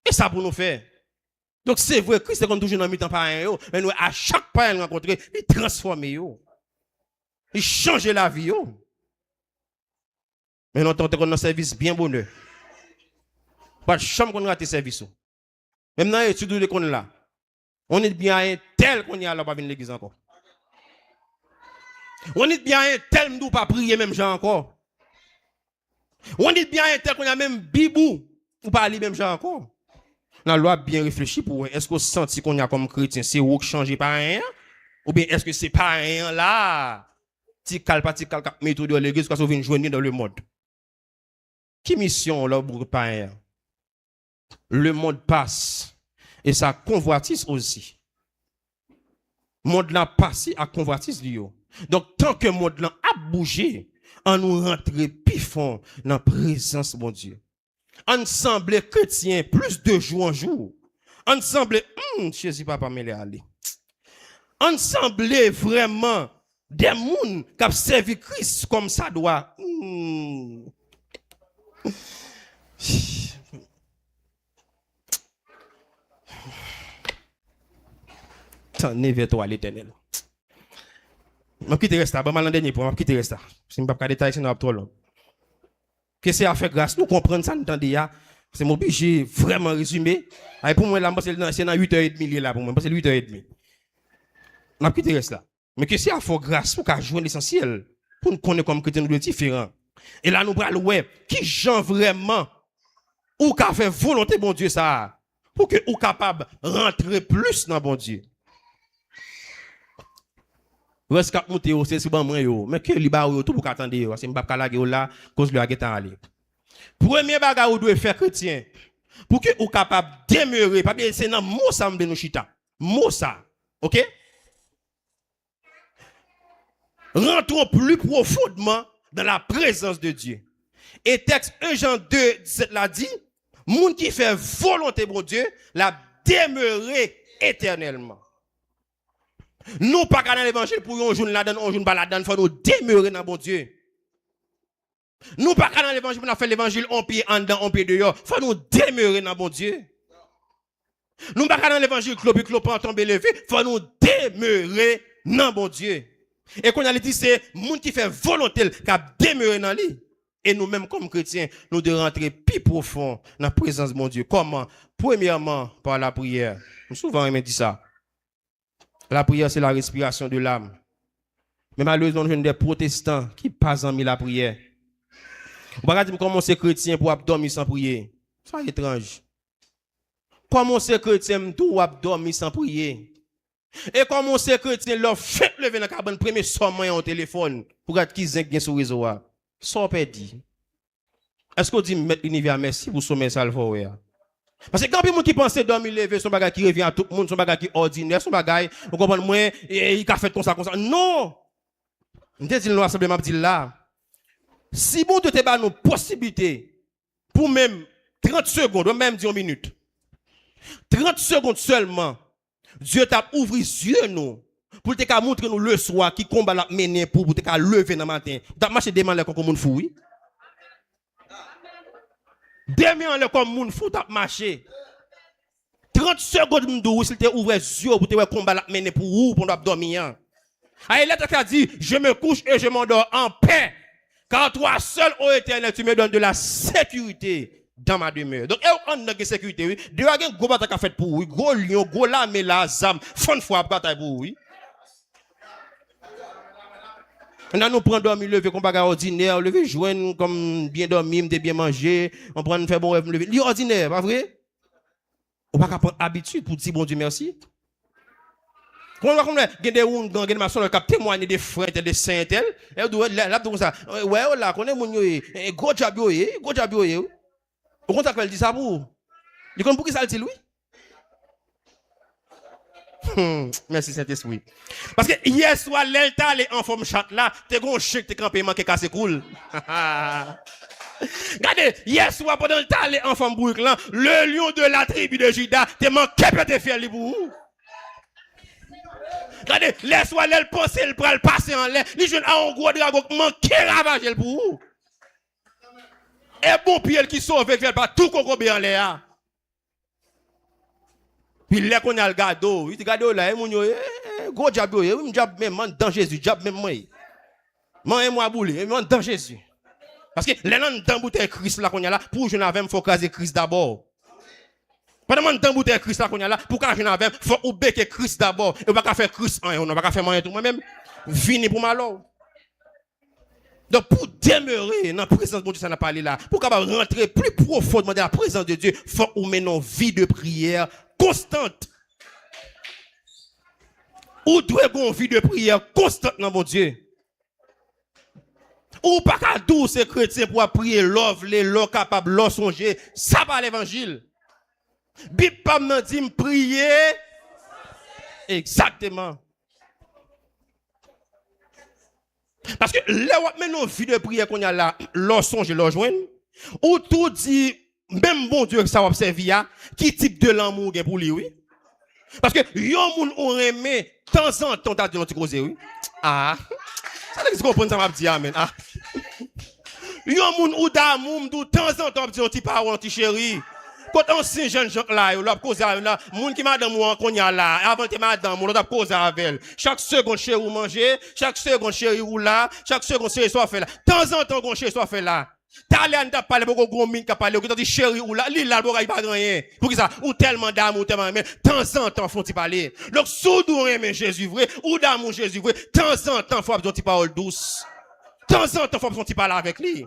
Et ça pour nous faire. Donc c'est vrai Christ est comme toujours dans le temps païen yo, mais nous à chaque païen rencontré, il transforme yo. Il change la vie yo. Mais nous avons un service bien bonheur. Pas de chambre qu'on a raté service. Même dans l'étude de qu'on là. On est bien un tel qu'on y a là pas venir l'église encore. On est bien un tel nous pas prier même gens encore. On est bien un tel qu'on a même bibou ou pas aller même gens encore. La loi bien réfléchi pour est-ce qu'on senti qu'on y a comme chrétien c'est où changer par rien ou bien est-ce que c'est pas rien là. Ti cal méthode de l'église parce qu'on vient joindre dans le monde. Qui mission là pour pas rien? Le monde passe et ça convoitise aussi. Le monde là passe à convoitise lui. Donc tant que le monde là a bougé, on nous rentre pifon dans la présence de mon Dieu. On semble chrétien plus de jour en jour. On semble Jésus papa me aller. On semble vraiment des gens qui ont servi Christ comme ça doit. T'en es vers toi l'éternel. Je vais quitter ça. Je vais dernier point. Je vais quitter ça. Si je ne vais pas détailler, c'est trop long. Que c'est à faire grâce. Nous comprenons ça, nous entendons. C'est mon obligé vraiment résumé. Et pour moi, là, c'est dans 8h30 là pour moi. C'est 8h30. Je vais quitter ça. Mais que c'est à faire grâce pour qu'on joue l'essentiel. Pour nous connaître comme chrétiens nous différents. Et là, nous parlons web. Qui gens vraiment ou qu'a fait volonté bon Dieu ça pour que ou capable rentrer plus dans bon Dieu. Reste cap monter c'est sur ban yo mais que li ba yo tout pour attendre yo c'est m'pa la gueule là cause le a aller. Premier bagage ou doit faire chrétien pour que ou capable demeurer parce que c'est dans mot ça nous chita. Mot ça. OK? Rentrons plus profondément dans la présence de Dieu. Et texte 1 Jean 2 17 l'a dit, monde qui fait volonté bon Dieu, la demeurer éternellement. Nous pas dans l'évangile pour un jour là dedans, un jour pas là dedans, faut nous demeurer dans bon Dieu. Nous pas dans l'évangile pour faire l'évangile on pied en dedans, on pied dehors, faut nous demeurer dans bon Dieu. Nous pas dans l'évangile clopant tomber levé, faut nous demeurer dans bon Dieu. Et qu'on a dit c'est monde qui fait volonté qui a demeuré dans lui. Et nous-mêmes comme chrétiens, nous devons rentrer plus profond dans la présence de mon Dieu. Comment? Premièrement, par la prière. Souvent, on me dit ça. La prière, c'est la respiration de l'âme. Mais malheureusement, nous avons des protestants qui passent en mis la prière. Vous ne pouvez pas dire comment c'est chrétien pour dormir sans prier. C'est étrange. Comment c'est chrétien pour dormir sans prier? Et comme on sait chrétien, leur fait lever dans la cabane, premier somme au téléphone, pour regarder qui zèk bien sur le réseau. Ça dit. Est-ce qu'on dit mettre l'univers merci pour sommer ça le fois? Parce que quand il y a des gens qui pensent dormir lever, son bagage qui revient à tout le monde, son bagage qui est ordinaire, son bagage, vous comprenez, moi, il a fait comme ça, comme ça. Non! Je dis le rassemblement, je dis là. Si bon te pas nos possibilités, pour même 30 secondes, ou même 10 minutes, 30 secondes seulement, Dieu t'a ouvert les yeux, nous, pour te montrer nous le soir qui combat la mener pour te lever dans le matin. Tu as marché demain comme moun fou, oui? Demain comme moun fou, tu as marché. 30 secondes, s'il te ouvre les yeux pour te combat la mener pour vous, pour nous dormir. Et là, tu as dit, je me couche et je m'endors en paix. Car toi seul, ô Éternel, tu me donnes de la sécurité dans ma demeure. Donc, on a de sécurité, oui. De la gros bataille fait pour oui. Gros lion, gros lame, la zam, fon fois bataille pour oui. On a nous prendre dormir, lever comme bagarre ordinaire, lever joindre comme bien dormir, bien manger, on prend faire bon rêve, lever. Li ordinaire, pas vrai? On va pas prendre habitude pour dire bon Dieu merci. Quand on va des gens qui ont témoigné des frères et des saints, et là, comme ça, ouais, là, qu'on est mon gros jabio, gros jabio. Au contraire, elle dit ça pour. Il comprend pour qui ça le dit, lui? Merci Saint-Esprit. Parce que hier soir, l'Elta allait en forme chat là, t'es gros chèque, t'es campé, manqué cassé cool. Regardez, hier soir, pendant le temps, allait en forme boucle là, le lion de la tribu de Juda, t'es manqué, t'es fier, les bouts. Regardez, laisse-moi l'aile penser, le pral passer en l'air. Les jeunes ont un gros dragon manqué ravager pour vous. Et bon pied qui sauve, fait pas tout qu'on en l'air. Puis là qu'on a le gado, il dit gado là, mon yo, gros diable, il diable même dans Jésus, diable même moi. Moi boule, dans Jésus. Parce que les gens dans bouteille Christ là qu'on a là, pour je n'avais faut caser Christ d'abord. Pendant que vous avez Christ là, pour que je n'avais faut oublier que Christ d'abord. Et on va pas faire Christ, on va pas faire moyen tout moi-même. Vini pour malheur. Donc pour demeurer dans la présence de Dieu, ça n'a pas parlé là. Pour qu'on rentrer plus profondément dans la présence de Dieu, faut qu'on mette une vie de prière constante. Ou doit avoir une vie de prière constante dans mon Dieu. Ou pas qu'à douce ces chrétiens pour prier l'offre, les l'offre capable, l'offre songer, ça pas l'évangile. Bible pas me dit prier. Exactement. Parce que là, maintenant, vie de prière qu'on a là, l'on songe, l'on joigne, ou tout dit, même bon Dieu que ça va observer, qui type de l'amour pour lui, oui. Parce que, yon moun on aimé, temps en temps, t'as dit, on t'y cause, oui. Ah. Ça veut dire que vous comprenez ça, m'a dit, amen. Ah. Yon moun ou d'amour, tout temps en temps, on t'y parle, on t'y chéri. Quand on sait jeune gens là, on a causé avec là, moun qui madame ou qu'on y a là, avant que madame, on a causé avec elle. Chaque seconde chéri ou manger, chaque seconde chéri ou là, chaque seconde chéri soit fait là. Temps en temps, chéri soit fait là. T'as l'air de parler beaucoup gros mine qui parler, qui dit chéri ou là, li là, il pas rien. Pour qui ça, ou tellement d'amour, tellement mais temps en temps faut-il parler. Donc sous d'où aimer Jésus vrai, ou d'amour Jésus vrai, temps en temps faut besoin de parole douce. Temps en temps faut besoin de parler avec lui.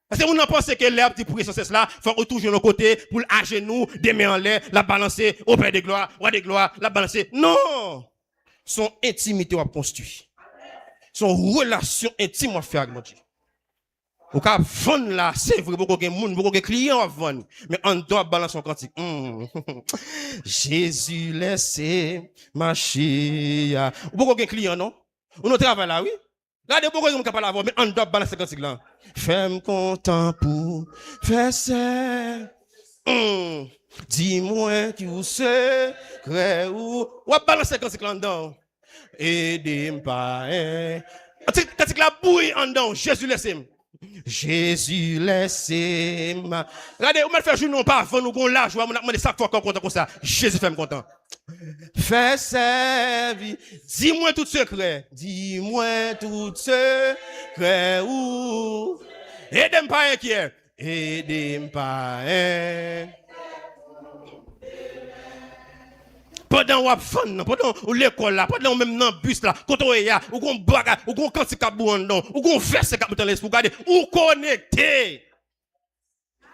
Parce que vous n'en pensez que l'herbe qui prie sur cela, faut retoucher nos côtés pour à genoux, des mains en l'air, la balancer au Père de gloire, roi de gloire, la balancer. Non! Son intimité va construire. Son relation intime va faire avec mon Dieu. Au cas vendre là, c'est vrai, beaucoup de monde, beaucoup de clients à vendre. Mais on doit balancer son cantique. Jésus laissez marcher. Beaucoup de clients, non? On ne travaille là, oui? Regardez beaucoup de gens qui parlent avant, mais on doit balancer ce cantique là. Fais-moi content pour faire ça. Dis-moi tout secret ou. On va balancer ce cantique là dedans. Aidez-moi pas. Cantique là bouille en dedans. Jésus laisse-moi. Jésus laisse-moi. Regardez, on va faire jouer non pas avant nous qu'on la joie, on a demandé chaque fois qu'on content comme ça. Jésus fait-moi content. Fais servir. Dis-moi tout secret. Dis-moi tout secret. Ou. Aidez-moi pas inquiet. Aidez-moi pas. Pendant ou fun, pendant ou l'école là, pendant même dans bus là, quand on est là, ou qu'on bagarre, ou qu'on cantique à bout en dedans, ou qu'on verse cap dans l'esprit, regardez, ou connecté.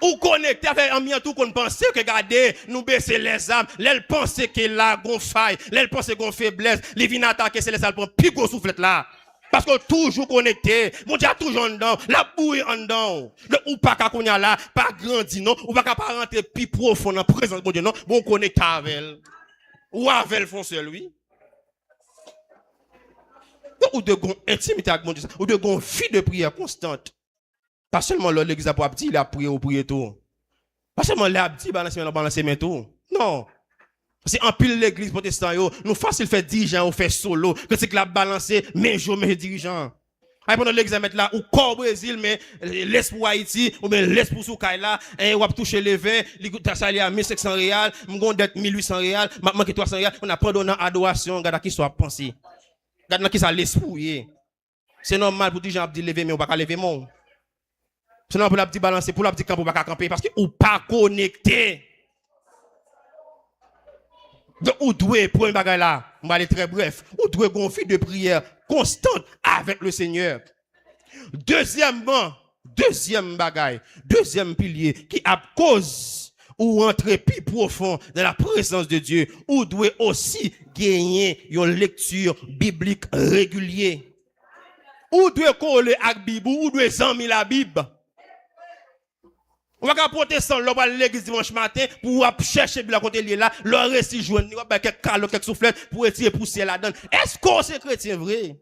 Ou connecté avec un tout qu'on pense que regardez, nous baisser les âmes, l'elle pense que là, gon faille, l'elle pense qu'on faiblesse, les vient attaquer, c'est les salles pour plus gros soufflet là. Parce que toujours connecté, mon Dieu toujours en dedans, la bouille en dedans. Ou pas qu'à qu'on y a là, pas grandi non, ou pas qu'à pas rentrer plus profond dans la présence de Dieu non, bon connecté avec elle. Ou avec elle font seul, oui. Ou de gon intimité avec mon Dieu, ou de gon vie de prière constante. Pas seulement l'église a dit, il a prié ou prié tout. Pas seulement l'abdi, balancer mes tout. Non. C'est en pile l'église protestante, nous facile faire dirigeant ou faire solo, que c'est que la balancer, mais je mes dirigeants. Après, pendant l'examen là, ou corps Brésil, mais laisse pour Haïti, ou bien laisse pour Soukaila, et on va toucher les 20, ça à 1500 réal, m'gon dette 1800 réal, manque 300 réal, on a pardonné adoration, regarde qui soit pensé. Regarde qui ça laisse fouiller. C'est normal pour dire gens dit lever mais on va pas lever mon. C'est normal pour la petite balancer, pour la petite camper, on va pas camper parce que ou pas connecté. Donc, ou doit, pour un bagage là, on va aller très bref, ou doit gonfler de prière constante avec le Seigneur. Deuxièmement, deuxième bagage, deuxième pilier, qui a cause ou entrer plus profond dans la présence de Dieu, ou doit aussi gagner une lecture biblique régulière. Ou doit coller avec la Bible, ou doit examiner la Bible. On va protestant, l'on va l'église dimanche matin pour chercher la côté là, leur récit joindre, on va quelques calots, quelques soufflettes pour étirer pousser là-dedans. Est-ce qu'on c'est chrétien vrai?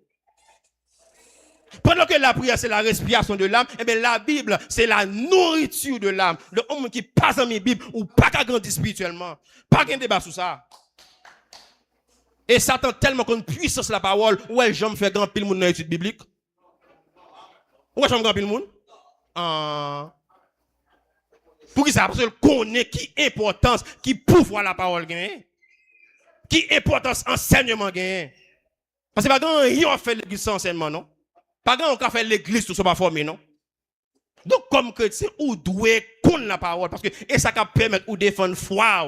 Pendant que la prière c'est la respiration de l'âme, eh bien la Bible c'est la nourriture de l'âme. Le homme qui passe dans mes Bibles ou pas qu'à grandir spirituellement. Pas qu'un débat sur ça. Et Satan tellement qu'on puissance la parole, où est-ce que je fais grand pile monde dans l'étude biblique? Où est-ce que je grand pile monde? Pour qui ça? Parce qu'il connaît qui importance, qui pouvoir la parole gagne. Qui importance enseignement gagne. Parce que pas grand rien fait l'église sans enseignement, non? Pas grand on fait l'église tout ça pas formé, non? Donc comme chrétien, ou doit connaître la parole parce que et ça va permettre ou défendre foi.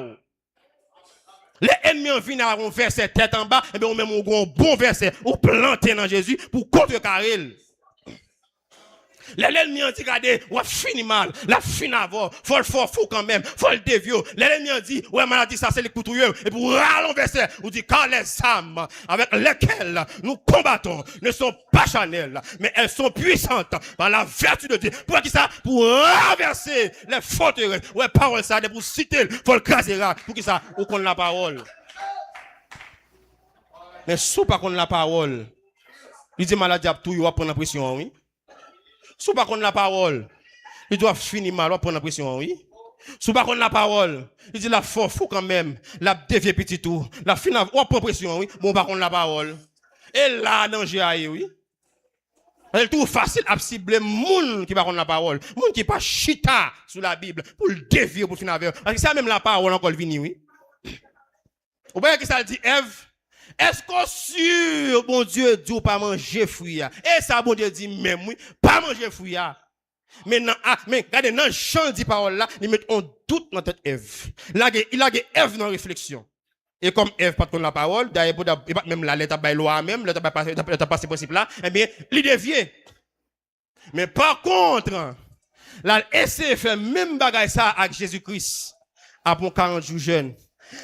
Les ennemis viennent à un verset tête en bas, et bien on met un bon verset ou planter dans Jésus pour contrecarrer. L'ennemi a dit, regardez, on finit mal, la fin avant, faut le fort fou quand même, faut le dévier. L'ennemi a dit, ouais, maladie, ça c'est les couturiers. Et pour rallonge verset, on dit, car les âmes avec lesquelles nous combattons ne sont pas charnelles, mais elles sont puissantes par la vertu de Dieu. Pour qui ça? Pour renverser les forteresses. Ouais, parole ça, pour citer, faut le craser là. Pour qui ça? Ou qu'on la parole. Mais sous pas qu'on la parole, il dit, maladie à tout, il va prendre la pression, oui. Sous pas contre la parole, il doit finir mal, on prend la pression, oui. Sous pas contre la parole, il dit la force, faut quand même, la dévier petit tout, la fin, on prend pression, oui. Bon, par contre la parole. Et là, danger aille, oui. C'est tout facile à cibler moun qui va contre la parole, moun qui pas chita sous la Bible, pour le dévier, pour finir avec. Parce que ça même la parole encore vini, oui. Vous voyez que ça dit, Ève? Est-ce qu'on sûr, bon Dieu, dit pas manger fruit? Et ça, bon Dieu dit même, oui, pas manger fruit. Mais regardez, dans le champ de parole là, ils mettent en doute dans tête Ève. Il a Ève dans la réflexion. Et comme Ève pas contre la parole, d'ailleurs, même la lettre by loi même, lettre passé principe là, eh bien, il dévie. Mais par contre, là, essaie de faire même bagaille ça avec Jésus-Christ. Après 40 jours jeune.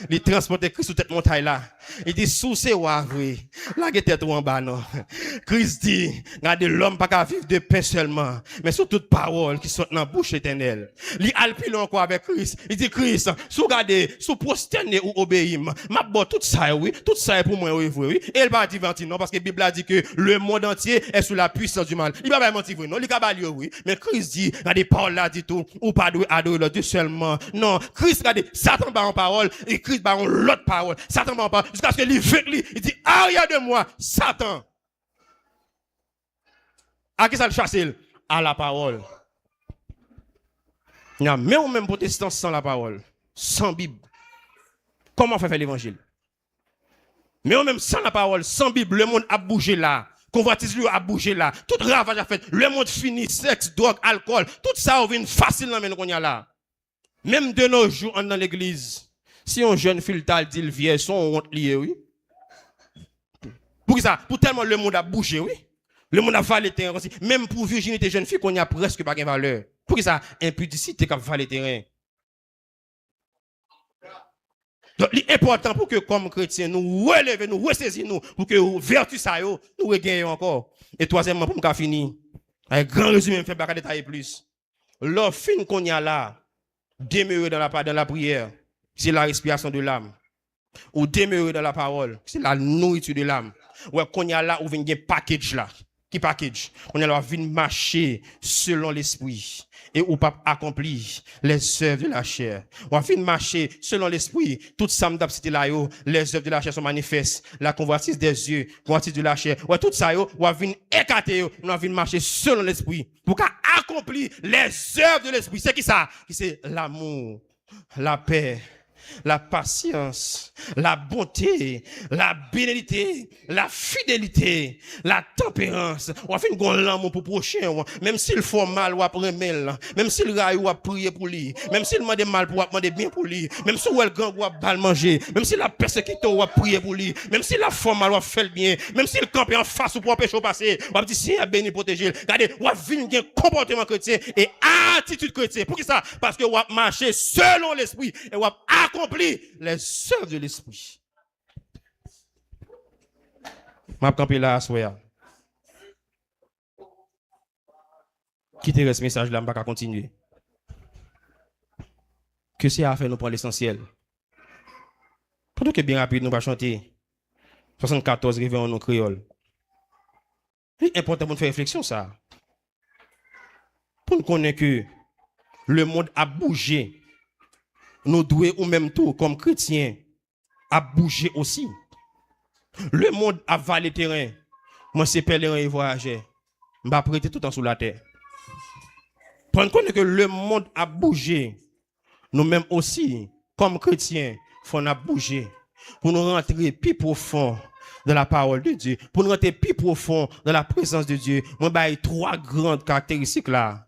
Il transporte Christ sous cette montagne là. Il dit, sous c'est oui. Là, il était en bas, non. Christ dit, regardez, l'homme pas qu'à vivre de pain seulement, mais sur toute parole qui sort dans la bouche éternelle. Il alpile encore avec Christ. Il dit, Christ, sous regardez, sous prosterner ou obéir, m'a bon tout ça, oui. Tout ça est pour moi, oui. Et il va dire, non, parce que la Bible a dit que le monde entier est sous la puissance du mal. Il va pas mentir, non. Il va dire, oui. Mais Christ dit, regardez, Paul l'a dit tout, ou pas adorer le Dieu seulement. Non. Christ, regardez, Satan va en parole, et Christ va en l'autre parole. Satan va en parole. Jusqu'à ce que il dit, arrière de moi, Satan. À qui ça le chasse? À la parole. Il y a même protestant sans la parole, sans Bible. Comment faire l'évangile? Mais même sans la parole, sans Bible, le monde a bougé là. Convoitise a bougé là. Tout ravage a fait. Le monde fini, sexe, drogue, alcool. Tout ça vient facile dans qu'on y a là. Même de nos jours, dans l'église. Si un jeune fille dit le vieil son, on honte lié, oui. Pour ça, pour tellement le monde a bougé, oui. Le monde a valé terrain aussi. Même pour virginité jeune fille, qu'on y a presque pas de valeur. Pour que ça, impudicité qui va le terrain. Donc, l'important pour que, comme chrétiens, nous relevons, nous ressaisissons, pour que vertu ça, nous regagnons encore. Et troisièmement, pour nous finir, un grand résumé, je ne vais pas détailler plus. L'offre qu'on y a là, demeurer dans la prière, c'est la respiration de l'âme. Ou demeurer dans la parole, c'est la nourriture de l'âme. Ou qu'on y a là, où vient un package là. Qui package? On a venir marcher selon l'esprit. Et ou pas accomplir les œuvres de la chair. On va marcher selon l'esprit. Tout ça, c'était là, les œuvres de la chair sont manifestes. La convoitise des yeux, convoitise de la chair. Ouais, tout ça, on va venir écarter, on va venir marcher selon l'esprit. Pour accomplir les œuvres de l'esprit. C'est qui ça? C'est l'amour, la paix, la patience, la bonté, la bénédicité, la fidélité, la tempérance. On va faire une l'amour pour prochain, même s'il faut mal ou après mal, même s'il raille ou prier pour lui, même s'il demande mal pour demander bien pour lui, même si il gang ou mal manger, même s'il a persécuté ou prier pour lui, même s'il a fait mal ou fait le bien, même s'il campe en face ou pour empêcher de passer, on va dire si il a béni protéger. Regardez, on va venir un comportement chrétien et attitude chrétienne. Pour qui ça? Parce que on va marcher selon l'esprit et on va accomplir les œuvres de l'esprit. Je vais camper là à soir. Quittez ce message là, je ne vais pas continuer. Que c'est à faire, nous prendre l'essentiel. Pendant que bien rapide, nous va chanter 74 réveillons nos créoles. C'est important pour nous faire réflexion, ça. Pour nous connaître que le monde a bougé. Nous devons ou même tout, comme chrétiens, à bouger aussi. Le monde a valé terrain. Moi, c'est pèlerin et voyageur. Je vais prêter tout le temps sous la terre. Pour nous connaître que le monde a bougé. Nous-mêmes aussi, comme chrétiens, il faut bouger. Pour nous rentrer plus profond dans la parole de Dieu. Pour nous rentrer plus profond dans la présence de Dieu. Moi, il y a trois grandes caractéristiques là.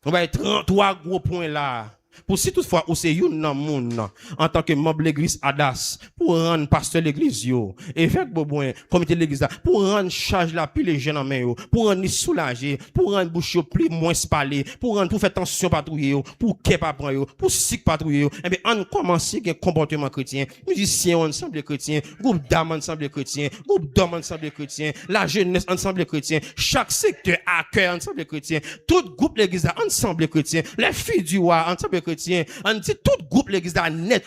Il y a trois gros points là. Pour si toutefois, ou c'est une dans monde, en tant que membre de l'église Adas, pour rendre pasteur l'église, yo, évêque Boboin, comité de l'église, pour rendre charge la plus les jeunes en main, yo, pour rendre soulager, pour rendre bouche plus moins parler, pour faire tension patrouiller, pour qu'est pas prendre, pour sick patrouiller, eh bien, on commence avec un comportement chrétien, musiciens ensemble chrétien, groupe d'âmes ensemble chrétien, groupe d'hommes ensemble chrétien, la jeunesse ensemble chrétien, chaque secteur accueille ensemble chrétien, tout groupe l'église ensemble chrétien, les filles du roi ensemble chrétien, on dit tout groupe l'église net,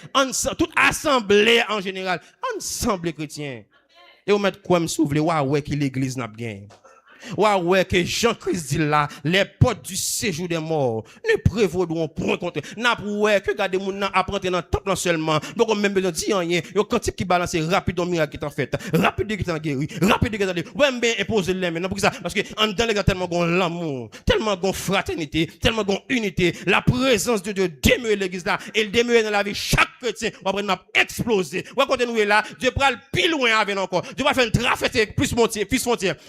toute assemblée en général, ensemble chrétien. Et on met quoi me s'ouvre, ouais, que l'église n'a bien. Ouais, que Jean-Christ dit là, les portes du séjour des morts, ne prévaudront point contre. N'a ouais, que garder mon nom apprendre dans le temple seulement. Donc, on même besoin de dire rien. Yo, quand qui balance rapide, miracle qui est fait. Rapide qui est guéri. Rapide qui est allé. Ouais, bien imposer les mains. Non, pour ça. Parce que, en dedans, les gars, tellement gon l'amour, tellement gon fraternité, tellement gon unité, la présence de Dieu demeure l'église là, et il demeure dans la vie chaque chrétien. On va prendre exploser. Ouais, quand nous est là, Dieu prend le plus loin avec encore. Dieu va faire une traversée plus frontière.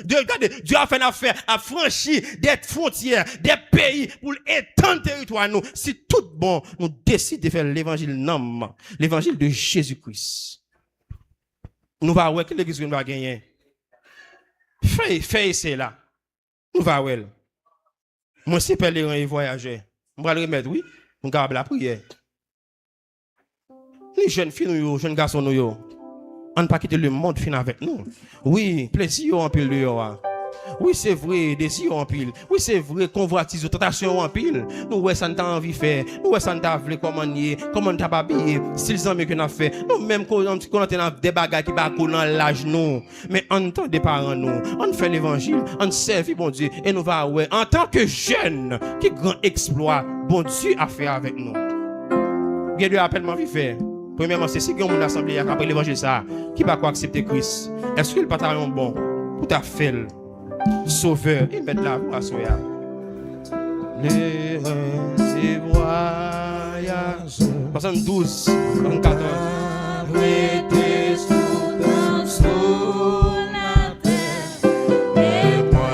Dieu, regardez, Dieu a fait une affaire à franchir des frontières, des pays pour étendre le territoire nous. Si tout bon, nous décidons de faire l'évangile non, l'évangile de Jésus-Christ. Nous va voir que l'église va gagner. Fais c'est là. Nous va voir. Moi c'est pèlerin et voyageur. On va le remettre, oui. On garde la prière. Les jeunes filles, nous, jeunes garçons, nous, on ne pas quitter le monde fin avec nous. Oui, plaisir en pile dehors. Oui, c'est vrai, désir en pile. Oui, c'est vrai, convoitise, tentation en pile. Nous, ouais, ça n'a envie de faire. Nous, ouais, ça n'a voulu comment t'as pas habillé. S'ils ont mis qu'on a fait. Nous, même quand on a des bagages qui battent dans l'âge, nous. Mais en tant que parents, nous, on fait l'évangile, on serve, bon Dieu, et nous va, ouais, en tant que jeunes, qui grand exploit, bon Dieu a fait avec nous. Bien Dieu appelle ma vie faire. Premièrement, c'est si on a assemblée après l'évangile, ça, qui va quoi accepter Christ. Est-ce que le patron bon pour ta fait Sauveur, et mettre la voix sur ya. Les voyages. 72, 74. Arrêtez sous la terre. Et moi,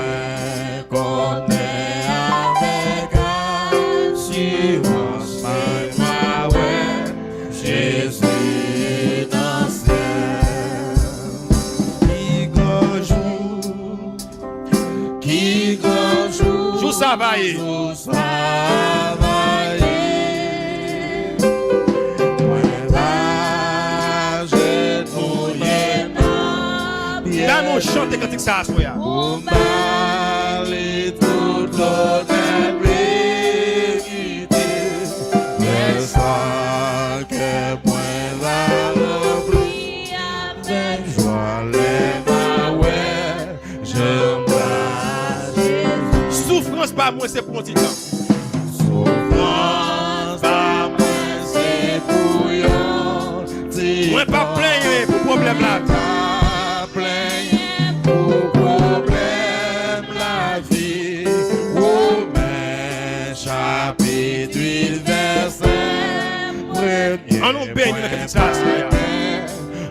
qu'on est avec assurance. Ma ouais, Jésus dans ciel. Qui grand jour, ça va y. nous chanter quand ça soya. Pour m'aller tout l'honneur mérité, mais ça que moi la remplis avec joie les mains, j'embrasse Jésus. Souffrance pas moi c'est pour un petit temps. Souffrance pas moi c'est pour yon petit Moi pas plaigner pour problème là. pas plaigner pour problème la vie. Romains chapitre 8 verset premier. On nous bénit dans cette ça soya.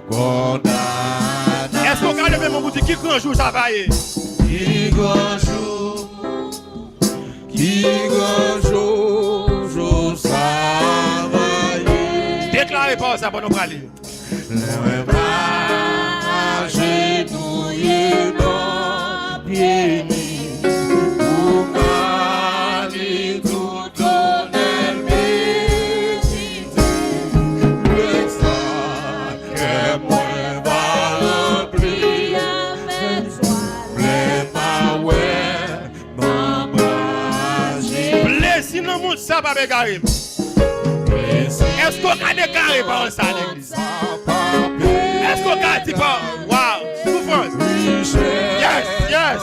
Condamné. Est-ce qu'on garde même mon qui grand jour ça va y? Qui grand jour, jour travailler. Déclarez pas ça pour nous parler. Les bras agenouillés dans bénis, pour manier tout l'honneur mérité. Le sang que moi va remplir, les mains m'embraser. Plaisir dans le monde ça va bégarer. Est-ce qu'on a déclaré par ça l'église? Est-ce qu'on a dit pas? Wow, souffrance. Yes, yes.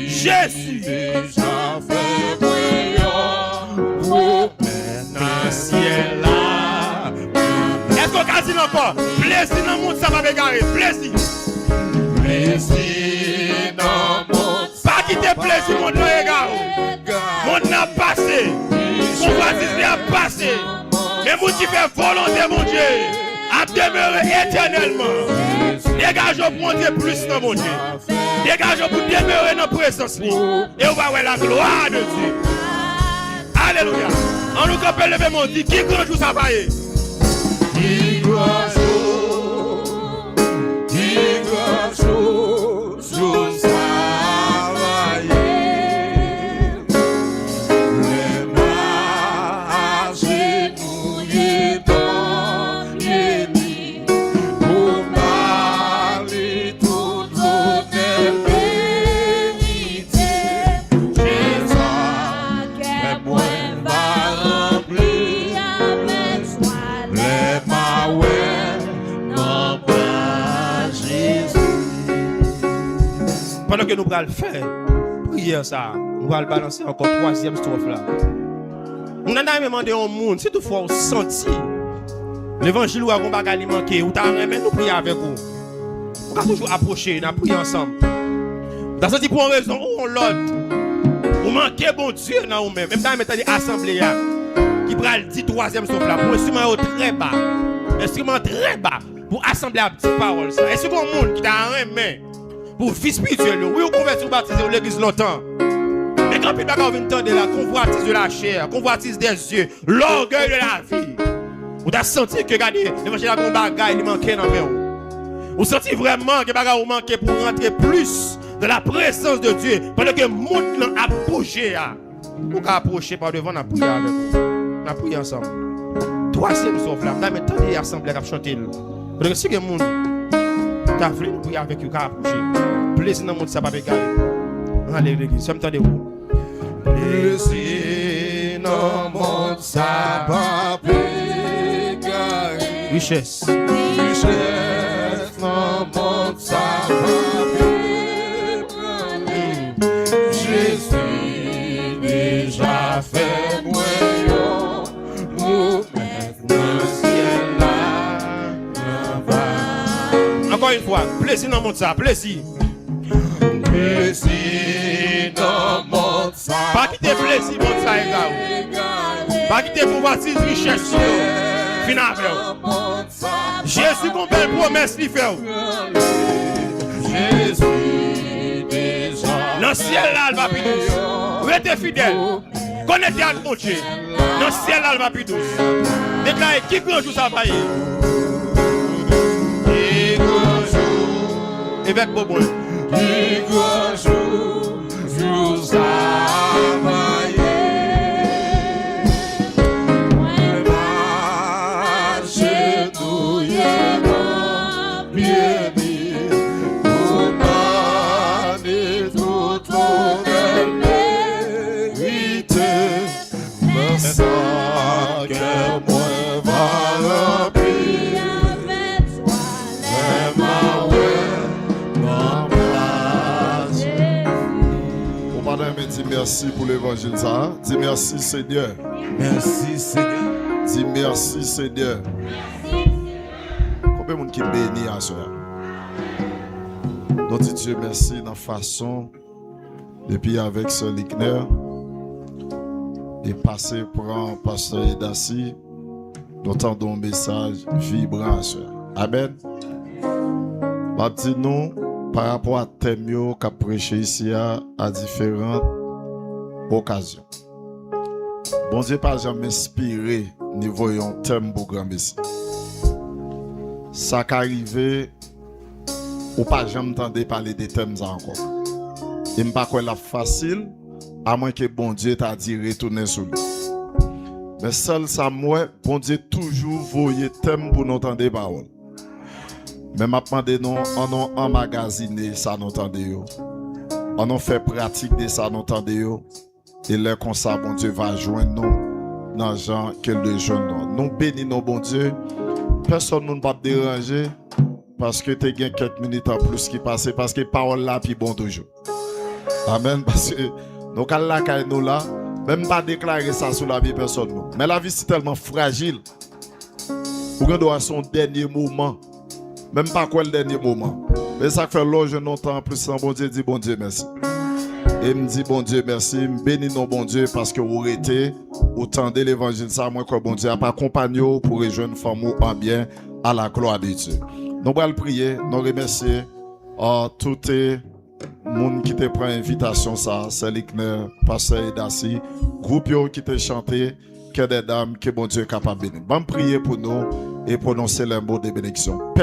Jésus. Déjà fait brillant pour maintenant ciel là. Est-ce qu'on a dit encore? Plaisir dans le monde ça va bégarer. Plaisir. Plaisir dans mon Pas quitter plaisir, mon nom est garou. Mon nom a passé. Son baptême a passé. Mais vous qui faites volonté, mon Dieu, à demeurer éternellement. Dégagez pour monter plus dans mon Dieu. Dégagez pour demeurer dans la présence. Et on va voir la gloire de Dieu. Alléluia. On nous appelle le mon Dieu. Qui grand jour ça va y? qui grand jour, jour travailler. Les mains agenouillées dans bénis, pour m'aller tout l'honneur mérité. Jésus, que moi va remplir les mains m'embrasse Jésus. Pendant que nous allons faire prière ça, nous allons balancer encore troisième strophe là. Nous avons demandé au monde, si toutefois vous senti l'évangile ou un bagage manqué, ou t'as aimé nous prier avec vous. On va toujours approcher, nous prier ensemble. Dans ce type pour une raison ou l'autre, vous manquez bon Dieu dans vous-même. Même dans les assemblées qui prend le 3e strophe là, pour un instrument très bas. Instrument très bas pour assembler la petite parole. Est-ce qu'il y a un monde qui t'a aimé pour vie spirituelle? Oui, vous convertissez vous baptisez dans l'église longtemps. Mais quand il y a une temps de la convoitise de la chair, convoitise des yeux, l'orgueil de la vie, vous avez senti que l'évangile a un bagage, il manquait dans vous. Vous sentez vraiment que bagage vous manquez pour rentrer plus de la présence de Dieu pendant que le monde a bougé. Vous pouvez approcher par devant, on a prié avec vous. On a prié ensemble. Troisième sauf là, mais tant qu'il y a assemblée à chanter. Parce que si le monde a voulu nous prier avec vous, qui a approché, plaisir dans le monde, ça va bégarer. Allez, l'église, ça me tendez vous. Plaisir dans le monde, ça va bégarer. Richesse. Richesse dans le monde, ça va bégarer. Jésus déjà fait moyen pour maintenant ciel là. Encore une fois, plaisir dans le monde, ça, plaisir. Plaisir dans le monde, ça Pas quitter plaisir, monde, ça est grave. Pas quitter convoitise, richesse. Finalement. Jésus, mon belle promesse, il fait. Jésus déjà. Dans le ciel là, il va plus douce. Restez fidèle. Connectez à mon Dieu. Dans le ciel là, il va plus douce. Déclarez qui grand jour ça va y. Qui grand jour, Évêque Bobon. qui grand jour, jour travailler. Marcher bien-aimé, dis merci pour l'évangile. Ça. Dis merci, Seigneur. Merci, Seigneur. Dis merci, Seigneur. Combien de monde qui bénit à cela? Nous disons Dieu merci dans la façon, depuis avec ce Likner, et passer pour un pasteur Edassi, nous entendons un message vibrant à cela. Amen. Dis-nous, par rapport à thème qu'a prêché ici à différentes occasions. Bon Dieu, pas jamais inspiré, nous voyons thème pour grand messie. Ça qu'arrive, ou pas jamais entendu parler des thèmes encore. Et me pas quoi la facile, à moins que bon Dieu t'a dit retourner sur lui. Mais seul ça moi, bon Dieu toujours voyait thème pour nous entendre parole. Mais maintenant, nous on emmagasiné ça nous entendons. On a fait pratique de ça nous entendons. Et là comme ça, bon Dieu va joindre nous dans gens que le jeune nous bénissons bon Dieu. Personne ne va te déranger parce que tu as quelques minutes en plus qui passent parce que parole là puis bon toujours. Amen. Parce que nous nous là, même pas déclarer ça sur la vie personne. Mais la vie c'est tellement fragile. Pour qu'on doit son dernier moment. Même pas quoi le dernier moment. Mais ça fait longtemps longtemps plus sans bon Dieu dit bon Dieu merci. Et me dit bon Dieu merci, me bénis non bon Dieu parce que vous été autant de l'évangile ça moi que bon Dieu a pas accompagné pour rejoindre femme en bien à la gloire de Dieu. Nous allons prier, nous remercier tout les monde qui te prend invitation ça, c'est Likner, pasteur Edassi, groupe qui te chanté, que des dames que bon Dieu est capable de bénir. Bon prier pour nous et prononcer les mots de bénédiction.